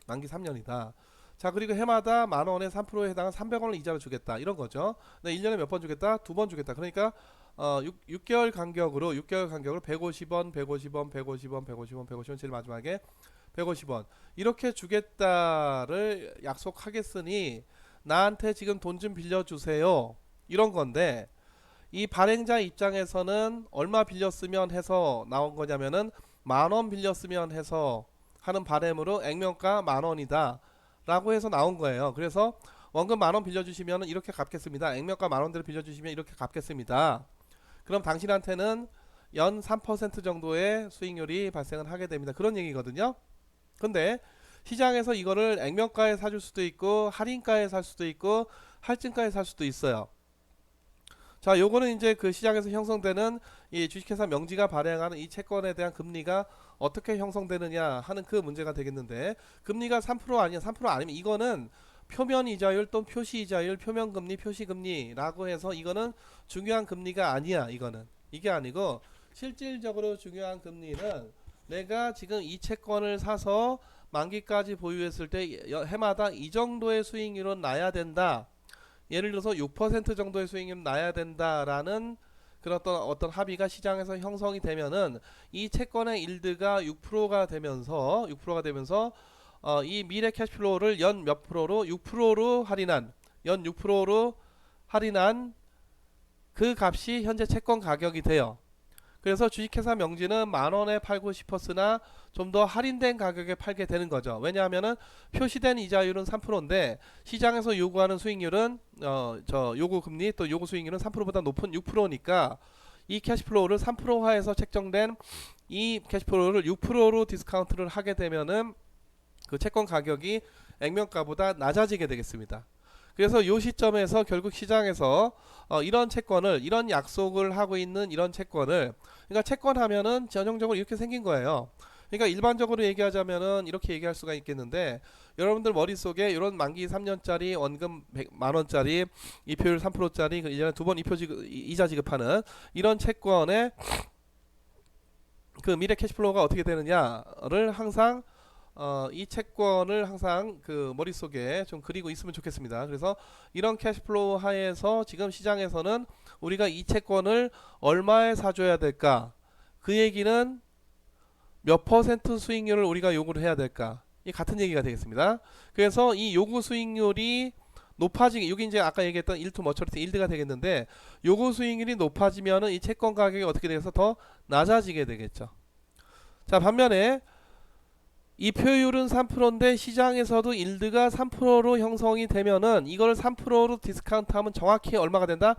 만기 3년이다. 자, 그리고 해마다 10,000원에 3%에 해당한 300원을 이자를 주겠다. 이런 거죠. 근데 1년에 몇 번 주겠다? 두 번 주겠다. 그러니까 6개월 간격으로 150원, 150원, 150원, 150원, 150원 제일 마지막에 150원 이렇게 주겠다를 약속하겠으니 나한테 지금 돈 좀 빌려주세요. 이런 건데 이 발행자 입장에서는 얼마 빌렸으면 해서 나온 거냐면은 10,000원 빌렸으면 해서 하는 바램으로 액면가 10,000원이다 라고 해서 나온 거예요. 그래서 원금 10,000원 빌려주시면 이렇게 갚겠습니다. 액면가 10,000원대로 빌려주시면 이렇게 갚겠습니다. 그럼 당신한테는 연 3% 정도의 수익률이 발생을 하게 됩니다. 그런 얘기거든요. 근데 시장에서 이거를 액면가에 사줄 수도 있고 할인가에 살 수도 있고 할증가에 살 수도 있어요. 자, 요거는 이제 그 시장에서 형성되는 이 주식회사 명지가 발행하는 이 채권에 대한 금리가 어떻게 형성되느냐 하는 그 문제가 되겠는데 금리가 3% 아니야 3% 아니면 이거는 표면 이자율 또는 표시 이자율, 표면 금리, 표시 금리라고 해서 이거는 중요한 금리가 아니야. 이게 아니고 실질적으로 중요한 금리는 내가 지금 이 채권을 사서 만기까지 보유했을 때 해마다 이 정도의 수익률은 나야 된다. 예를 들어서 6% 정도의 수익률은 나야 된다라는 그런 어떤 합의가 시장에서 형성이 되면은 이 채권의 일드가 6%가 되면서 이 미래 캐시플로우를 연 몇 프로로 6%로 할인한 연 6%로 할인한 그 값이 현재 채권 가격이 돼요. 그래서 주식회사 명지는 10,000원에 팔고 싶었으나 좀 더 할인된 가격에 팔게 되는 거죠. 왜냐하면은 표시된 이자율은 3%인데 시장에서 요구하는 수익률은 저 요구 금리 또 요구 수익률은 3%보다 높은 6%니까 이 캐시플로우를 3%화에서 책정된 이 캐시플로우를 6%로 디스카운트를 하게 되면은 그 채권 가격이 액면가보다 낮아지게 되겠습니다. 그래서 이 시점에서 결국 시장에서 이런 채권을 이런 약속을 하고 있는 이런 채권을 그러니까 채권 하면은 전형적으로 이렇게 생긴 거예요. 그러니까 일반적으로 얘기하자면은 이렇게 얘기할 수가 있겠는데 여러분들 머릿속에 이런 만기 3년짜리 원금 100만 원짜리 이표율 3%짜리 1년에 두 번 이자 지급하는 이런 채권의 그 미래 캐시플로우가 어떻게 되느냐를 항상 이 채권을 항상 그 머릿속에 좀 그리고 있으면 좋겠습니다. 그래서 이런 캐시플로우 하에서 지금 시장에서는 우리가 이 채권을 얼마에 사줘야 될까? 그 얘기는 몇 퍼센트 수익률을 우리가 요구를 해야 될까? 이 같은 얘기가 되겠습니다. 그래서 이 요구 수익률이 높아지게 여기 이제 아까 얘기했던 1 to maturity 일드가 되겠는데 요구 수익률이 높아지면은 이 채권 가격이 어떻게 돼서 더 낮아지게 되겠죠. 자, 반면에 이 표율은 3%인데 시장에서도 일드가 3%로 형성이 되면은 이걸 3%로 디스카운트하면 정확히 얼마가 된다?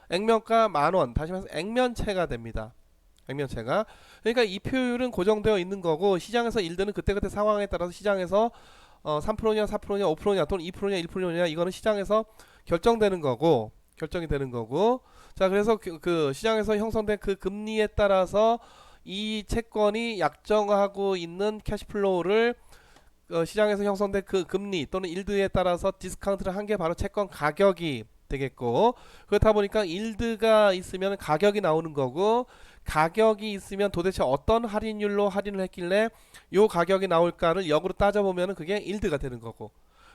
액면가 10,000원. 다시 말해서 액면채가 됩니다. 액면채가. 그러니까 이 표율은 고정되어 있는 거고 시장에서 일드는 그때그때 상황에 따라서 시장에서 3%냐 4%냐 5%냐 또는 2%냐 1%냐 이거는 시장에서 결정되는 거고 결정이 되는 거고 자 그래서 그 시장에서 형성된 그 금리에 따라서 이 채권이 약정하고 있는 캐시플로우를 시장에서 형성된 그 금리 또는 일드에 따라서 디스카운트를 한 게 바로 채권 가격이 되겠고 그렇다 보니까 일드가 있으면 가격이 나오는 거고 가격이 있으면 도대체 어떤 할인율로 할인을 했길래 요 가격이 나올까를 역으로 따져보면 그게 일드가 되는 거고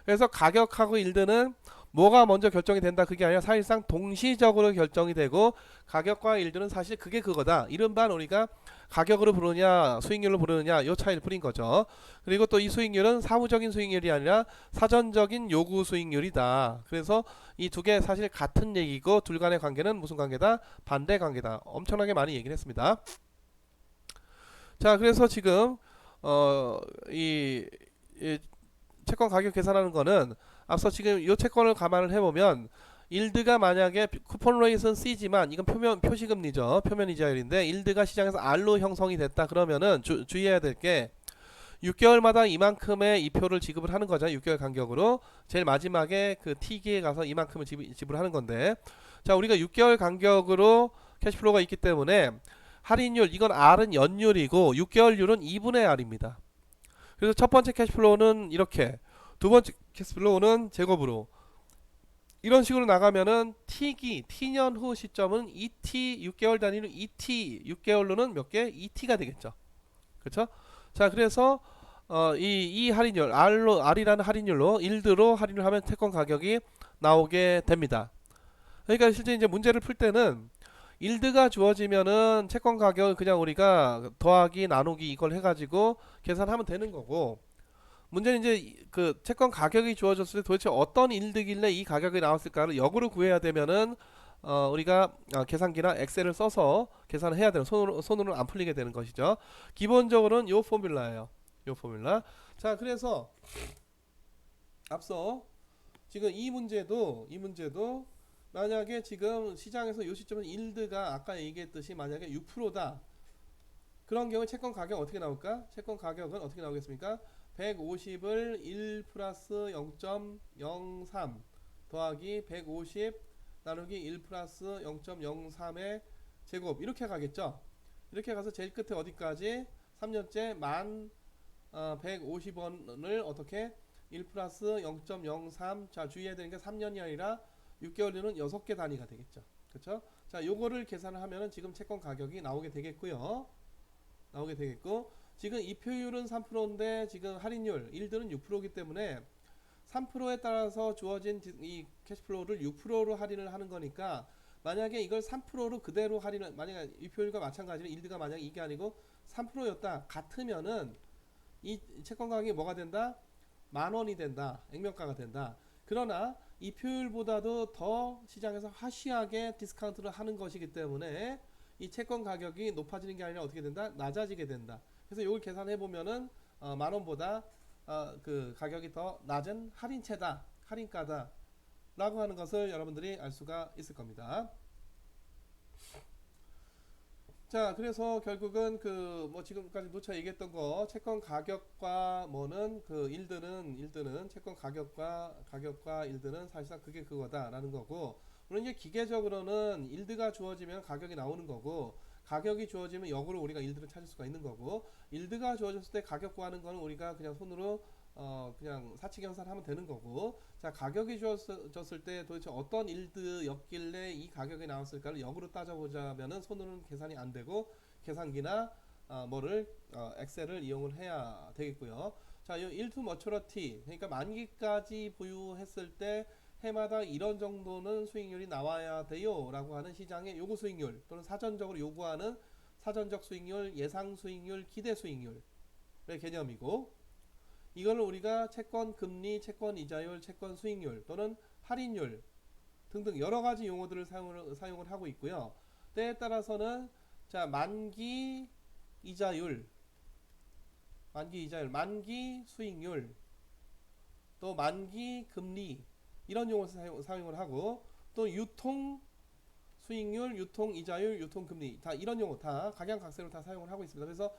그래서 가격하고 일드는 뭐가 먼저 결정이 된다 그게 아니라 사실상 동시적으로 결정이 되고 가격과 일드는 사실 그게 그거다 이른바 우리가 가격으로 부르느냐 수익률로 부르느냐 요 차이를 뿐인 거죠. 그리고 또 이 수익률은 사후적인 수익률이 아니라 사전적인 요구 수익률이다. 그래서 이 두 개 사실 같은 얘기고 둘 간의 관계는 무슨 관계다? 반대 관계다. 엄청나게 많이 얘기를 했습니다. 자 그래서 지금 이 채권 가격 계산하는 거는 앞서 지금 이 채권을 감안을 해보면 일드가 만약에 쿠폰 레이트는 C지만 이건 표시금리죠. 표면 이자율인데 일드가 시장에서 R로 형성이 됐다 그러면은 주의해야 될 게 6개월마다 이만큼의 이표를 지급을 하는 거죠. 6개월 간격으로 제일 마지막에 그 T기에 가서 이만큼을 지불하는 건데 자 우리가 6개월 간격으로 캐시플로우가 있기 때문에 할인율 이건 R은 연율이고 6개월율은 2분의 R입니다. 그래서 첫 번째 캐시플로우는 이렇게 두 번째 캐시플로우는 제곱으로 이런 식으로 나가면은 T년 후 시점은 ET 6개월 단위로 ET 6개월로는 몇 개? ET가 되겠죠. 그렇죠? 자 그래서 이 할인율 R이라는 할인율로 일드로 할인을 하면 채권 가격이 나오게 됩니다. 그러니까 실제 이제 문제를 풀 때는 일드가 주어지면은 채권 가격을 그냥 우리가 더하기 나누기 이걸 해가지고 계산하면 되는 거고 문제는 이제 그 채권 가격이 주어졌을 때 도대체 어떤 일드길래 이 가격이 나왔을까를 역으로 구해야 되면은 우리가 계산기나 엑셀을 써서 계산을 해야 되는 손으로는 안 풀리게 되는 것이죠. 기본적으로는 요 포뮬라예요. 요 포뮬라. 자 그래서 앞서 지금 이 문제도 만약에 지금 시장에서 요 시점은 일드가 아까 얘기했듯이 만약에 6%다. 그런 경우에 채권 가격 어떻게 나올까? 채권 가격은 어떻게 나오겠습니까? 150을 1 플러스 0.03 더하기 150 나누기 1 플러스 0.03의 제곱 이렇게 가겠죠. 이렇게 가서 제일 끝에 어디까지 3년째 150원을 어떻게 1 플러스 0.03 자 주의해야 되는 게 3년이 아니라 6개월이면 6개 단위가 되겠죠. 그렇죠? 자 요거를 계산을 하면은 지금 채권 가격이 나오게 되겠고요. 나오게 되겠고 지금 이 표율은 3%인데 지금 할인율 일드는 6%이기 때문에 3%에 따라서 주어진 이 캐시플로우를 6%로 할인을 하는 거니까 만약에 이걸 3%로 그대로 할인을 만약에 이 표율과 마찬가지로 일드가 만약에 이게 아니고 3%였다 같으면은 이 채권 가격이 뭐가 된다? 10,000원이 된다. 액면가가 된다. 그러나 이 표율보다도 더 시장에서 하시하게 디스카운트를 하는 것이기 때문에 이 채권 가격이 높아지는 게 아니라 어떻게 된다? 낮아지게 된다. 그래서 이걸 계산해 보면은 10,000원보다 그 가격이 더 낮은 할인채다, 할인가다 라고 하는 것을 여러분들이 알 수가 있을 겁니다. 자, 그래서 결국은 그 뭐 지금까지 누차 얘기했던 거 채권 가격과 뭐는 그 일드는 채권 가격과 일드는 사실상 그게 그거다라는 거고, 물론 이제 기계적으로는 일드가 주어지면 가격이 나오는 거고, 가격이 주어지면 역으로 우리가 일드를 찾을 수가 있는 거고, 일드가 주어졌을 때 가격 구하는 거는 우리가 그냥 손으로 그냥 사칙연산하면 되는 거고, 자, 가격이 주어졌을 때 도대체 어떤 일드였길래 이 가격이 나왔을까를 역으로 따져보자면은 손으로는 계산이 안 되고 계산기나 엑셀을 이용을 해야 되겠고요. 자, 이 일투 머처러티, 그러니까 만기까지 보유했을 때 해마다 이런 정도는 수익률이 나와야 돼요 라고 하는 시장의 요구 수익률 또는 사전적으로 요구하는 사전적 수익률, 예상 수익률, 기대 수익률의 개념이고, 이거를 우리가 채권 금리, 채권 이자율, 채권 수익률 또는 할인율 등등 여러 가지 용어들을 사용을 하고 있고요. 때에 따라서는 자, 만기 이자율, 만기 수익률, 또 만기 금리 이런 용어를 사용을 하고, 또 유통 수익률, 유통 이자율, 유통 금리 다 이런 용어 다 각양각색으로 다 사용을 하고 있습니다. 그래서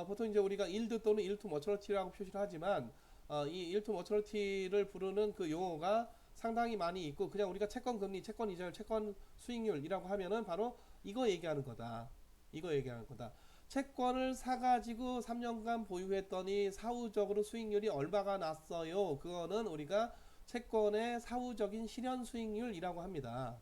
보통 이제 우리가 일드 또는 일투 머처러티라고 표시를 하지만 이 일투 머처러티를 부르는 그 용어가 상당히 많이 있고, 그냥 우리가 채권 금리, 채권 이자율, 채권 수익률이라고 하면은 바로 이거 얘기하는 거다. 이거 얘기하는 거다. 채권을 사가지고 3년간 보유했더니 사후적으로 수익률이 얼마가 났어요. 그거는 우리가 채권의 사후적인 실현 수익률이라고 합니다.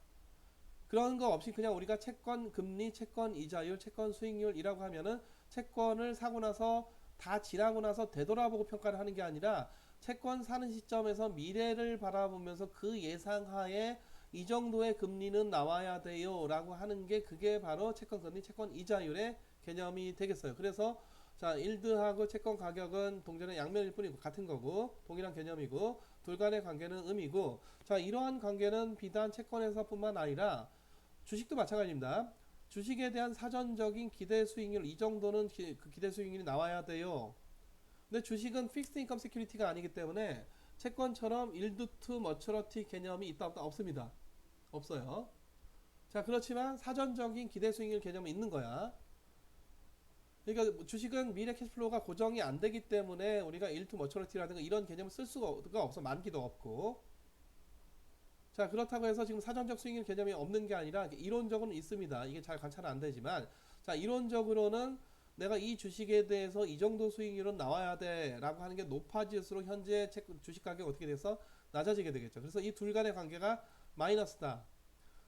그런 거 없이 그냥 우리가 채권 금리, 채권 이자율, 채권 수익률이라고 하면은 채권을 사고 나서 다 지나고 나서 되돌아보고 평가를 하는 게 아니라 채권 사는 시점에서 미래를 바라보면서 그 예상하에 이 정도의 금리는 나와야 돼요 라고 하는 게 그게 바로 채권 금리, 채권 이자율의 개념이 되겠어요. 그래서 자, 일드하고 채권 가격은 동전의 양면일 뿐이고 같은 거고 동일한 개념이고 둘 간의 관계는 음이고, 자, 이러한 관계는 비단 채권에서뿐만 아니라 주식도 마찬가지입니다. 주식에 대한 사전적인 기대 수익률, 이 정도는 그 기대 수익률이 나와야 돼요. 근데 주식은 픽스드 인컴 세큐리티가 아니기 때문에 채권처럼 일드 투 머처러티 개념이 있다 없다 없습니다. 없어요. 자, 그렇지만 사전적인 기대 수익률 개념이 있는 거야. 그러니까 주식은 미래 캐시플로우가 고정이 안 되기 때문에 우리가 일투 머처러티라든가 이런 개념을 쓸 수가 없어. 만기도 없고. 자, 그렇다고 해서 지금 사전적 수익률 개념이 없는 게 아니라 이론적으로는 있습니다. 이게 잘 관찰은 안 되지만, 자, 이론적으로는 내가 이 주식에 대해서 이 정도 수익률은 나와야 돼 라고 하는 게 높아질수록 현재 주식 가격이 어떻게 돼서 낮아지게 되겠죠. 그래서 이 둘 간의 관계가 마이너스다.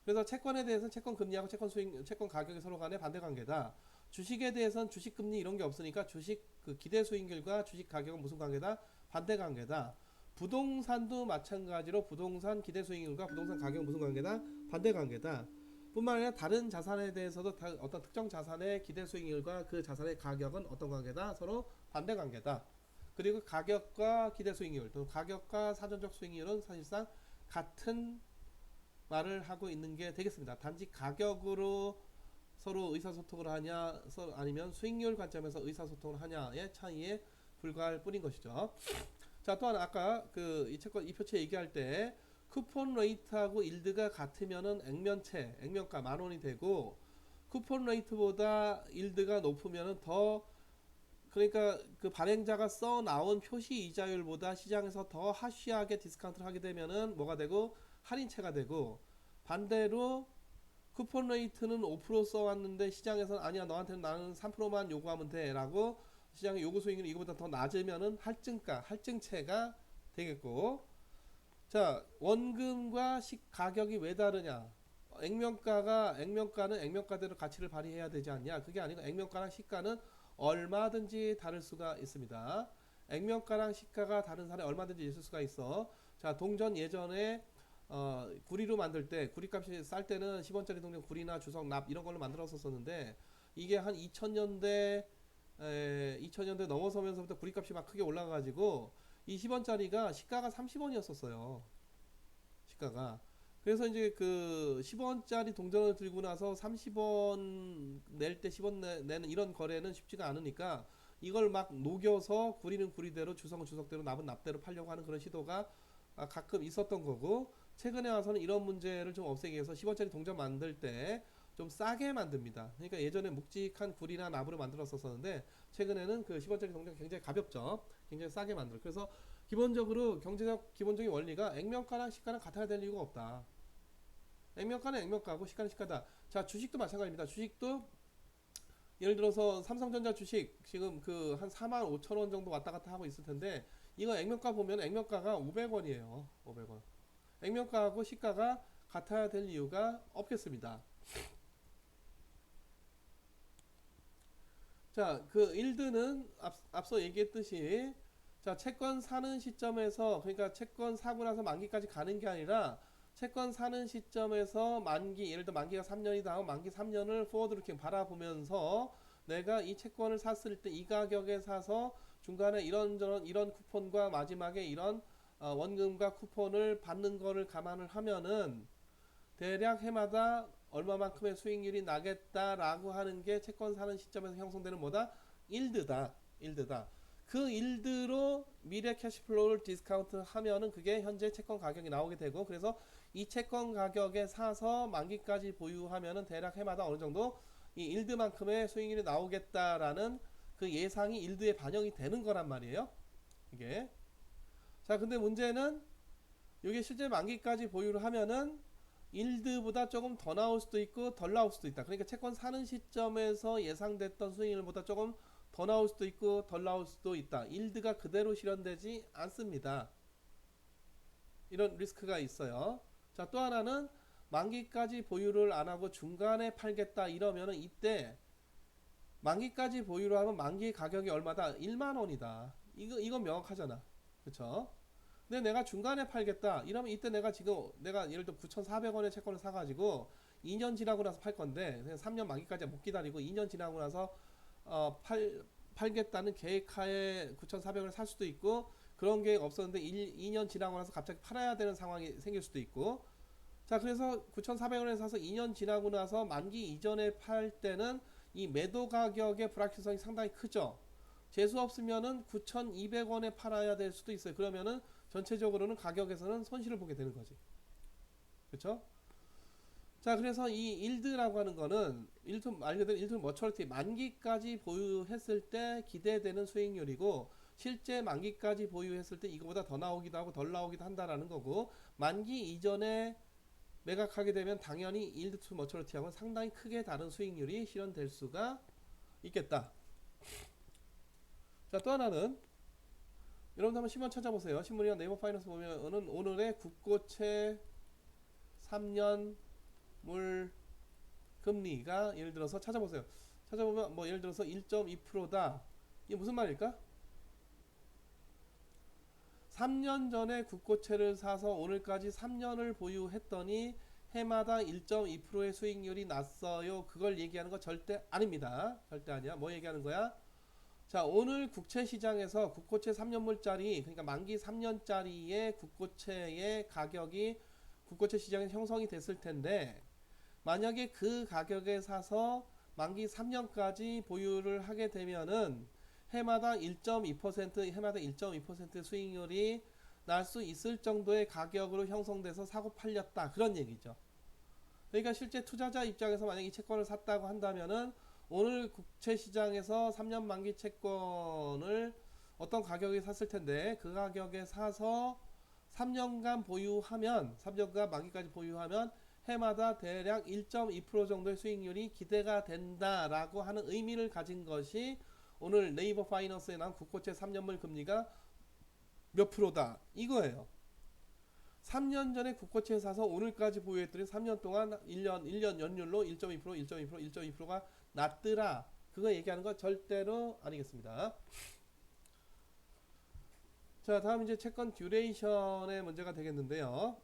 그래서 채권에 대해서는 채권 금리하고 채권 가격이 서로 간의 반대 관계다. 주식에 대해서는 주식 금리 이런 게 없으니까 주식 그 기대 수익률과 주식 가격은 무슨 관계다? 반대 관계다. 부동산도 마찬가지로 부동산 기대 수익률과 부동산 가격은 무슨 관계다? 반대 관계다. 뿐만 아니라 다른 자산에 대해서도 어떤 특정 자산의 기대 수익률과 그 자산의 가격은 어떤 관계다? 서로 반대 관계다. 그리고 가격과 기대 수익률, 또 가격과 사전적 수익률은 사실상 같은 말을 하고 있는 게 되겠습니다. 단지 가격으로 서로 의사소통을 하냐, 아니면 수익률 관점에서 의사소통을 하냐의 차이에 불과할 뿐인 것이죠. 자, 또한 아까 그 이 채권 이 표체 얘기할 때 쿠폰 레이트하고 일드가 같으면은 액면가 10,000원이 되고, 쿠폰 레이트보다 일드가 높으면은 더, 그러니까 그 발행자가 써 나온 표시 이자율보다 시장에서 더 하쉬하게 디스카운트를 하게 되면은 뭐가 되고? 할인채가 되고, 반대로 쿠폰 레이트는 5% 써왔는데 시장에서는 아니야, 너한테는 나는 3%만 요구하면 돼 라고 시장의 요구 수익률이 이거보다 더 낮으면은 할증채가 되겠고, 자, 원금과 가격이 왜 다르냐? 액면가는 액면가대로 가치를 발휘해야 되지 않냐? 그게 아니고 액면가랑 시가는 얼마든지 다를 수가 있습니다. 액면가랑 시가가 다른 사례 얼마든지 있을 수가 있어. 자, 동전 예전에 구리로 만들 때, 구리값이 쌀 때는 10원짜리 동전 구리나 주석, 납 이런 걸로 만들었었는데, 이게 한 2000년대 넘어서면서부터 구리값이 막 크게 올라가가지고 이 10원짜리가 시가가 30원이었었어요. 시가가. 그래서 이제 그 10원짜리 동전을 들고 나서 30원 낼 때 10원 내는 이런 거래는 쉽지가 않으니까 이걸 막 녹여서 구리는 구리대로 주석은 주석대로 납은 납대로 팔려고 하는 그런 시도가 가끔 있었던 거고, 최근에 와서는 이런 문제를 좀 없애기 위해서 10원짜리 동전 만들 때 좀 싸게 만듭니다. 그러니까 예전에 묵직한 구리나 납으로 만들었었는데 최근에는 그 10원짜리 동전 굉장히 가볍죠. 굉장히 싸게 만들어. 그래서 기본적으로 경제적 기본적인 원리가 액면가랑 시가랑 같아야 될 이유가 없다. 액면가는 액면가고 시가는 시가다. 자, 주식도 마찬가지입니다. 주식도 예를 들어서 삼성전자 주식 지금 그 한 4만 5천 원 정도 왔다 갔다 하고 있을 텐데, 이거 액면가 보면 액면가가 500원이에요. 500원. 액면가하고 시가가 같아야 될 이유가 없겠습니다. 자, 그 일드는 앞서 얘기했듯이, 자, 채권 사는 시점에서, 그러니까 채권 사고 나서 만기까지 가는 게 아니라 채권 사는 시점에서 만기, 예를 들어 만기가 3년이다 하면 만기 3년을 포워드 루킹 바라보면서 내가 이 채권을 샀을 때 이 가격에 사서 중간에 이런저런 이런 쿠폰과 마지막에 이런 원금과 쿠폰을 받는 거를 감안을 하면은 대략 해마다 얼마만큼의 수익률이 나겠다라고 하는 게 채권 사는 시점에서 형성되는 뭐다? 일드다. 일드다. 그 일드로 미래 캐시플로우를 디스카운트 하면은 그게 현재 채권 가격이 나오게 되고, 그래서 이 채권 가격에 사서 만기까지 보유하면은 대략 해마다 어느 정도 이 일드만큼의 수익률이 나오겠다라는 그 예상이 일드에 반영이 되는 거란 말이에요. 이게. 자, 근데 문제는 이게 실제 만기까지 보유를 하면은 일드보다 조금 더 나올 수도 있고 덜 나올 수도 있다. 그러니까 채권 사는 시점에서 예상됐던 수익률보다 조금 더 나올 수도 있고 덜 나올 수도 있다. 일드가 그대로 실현되지 않습니다. 이런 리스크가 있어요. 자, 또 하나는 만기까지 보유를 안 하고 중간에 팔겠다 이러면은 이때 만기까지 보유를 하면 만기 가격이 얼마다? 1만 원이다. 이건 명확하잖아. 그쵸? 근데 내가 중간에 팔겠다 이러면 이때 내가 예를 들어 9,400원의 채권을 사가지고 2년 지나고 나서 팔 건데, 3년 만기까지 못 기다리고 2년 지나고 나서 팔겠다는 계획하에 9,400원을 살 수도 있고, 그런 계획 없었는데 2년 지나고 나서 갑자기 팔아야 되는 상황이 생길 수도 있고. 자, 그래서 9,400원에 사서 2년 지나고 나서 만기 이전에 팔 때는 이 매도 가격의 불확실성이 상당히 크죠. 재수 없으면은 9,200원에 팔아야 될 수도 있어요. 그러면은 전체적으로는 가격에서는 손실을 보게 되는 거지. 그렇죠? 자, 그래서 이 일드라고 하는 거는 말 그대로 일드 머처리티, 만기까지 보유했을 때 기대되는 수익률이고, 실제 만기까지 보유했을 때 이거보다 더 나오기도 하고 덜 나오기도 한다라는 거고, 만기 이전에 매각하게 되면 당연히 일드 투 머처리티하고는 상당히 크게 다른 수익률이 실현될 수가 있겠다. 자, 또 하나는 여러분들 한번 신문 찾아보세요. 신문이나 네이버 파이낸스 보면은 오늘의 국고채 3년 물 금리가 예를 들어서 찾아보세요. 찾아보면 뭐 예를 들어서 1.2%다. 이게 무슨 말일까? 3년 전에 국고채를 사서 오늘까지 3년을 보유했더니 해마다 1.2%의 수익률이 났어요. 그걸 얘기하는 거 절대 아닙니다. 절대 아니야. 뭐 얘기하는 거야? 자, 오늘 국채 시장에서 국고채 3년물짜리, 그러니까 만기 3년짜리의 국고채의 가격이 국고채 시장에 형성이 됐을 텐데, 만약에 그 가격에 사서 만기 3년까지 보유를 하게 되면은 해마다 1.2% 수익률이 날 수 있을 정도의 가격으로 형성돼서 사고 팔렸다. 그런 얘기죠. 그러니까 실제 투자자 입장에서 만약에 이 채권을 샀다고 한다면은 오늘 국채 시장에서 3년 만기 채권을 어떤 가격에 샀을 텐데, 그 가격에 사서 3년간 보유하면, 3년간 만기까지 보유하면 해마다 대략 1.2% 정도의 수익률이 기대가 된다라고 하는 의미를 가진 것이 오늘 네이버 파이낸스에 나온 국고채 3년물 금리가 몇 프로다 이거예요. 3년 전에 국고채 사서 오늘까지 보유했더니 3년 동안 1년 연율로 1.2%가 낮더라. 그거 얘기하는 거 절대로 아니겠습니다. 자, 다음 이제 채권 듀레이션의 문제가 되겠는데요.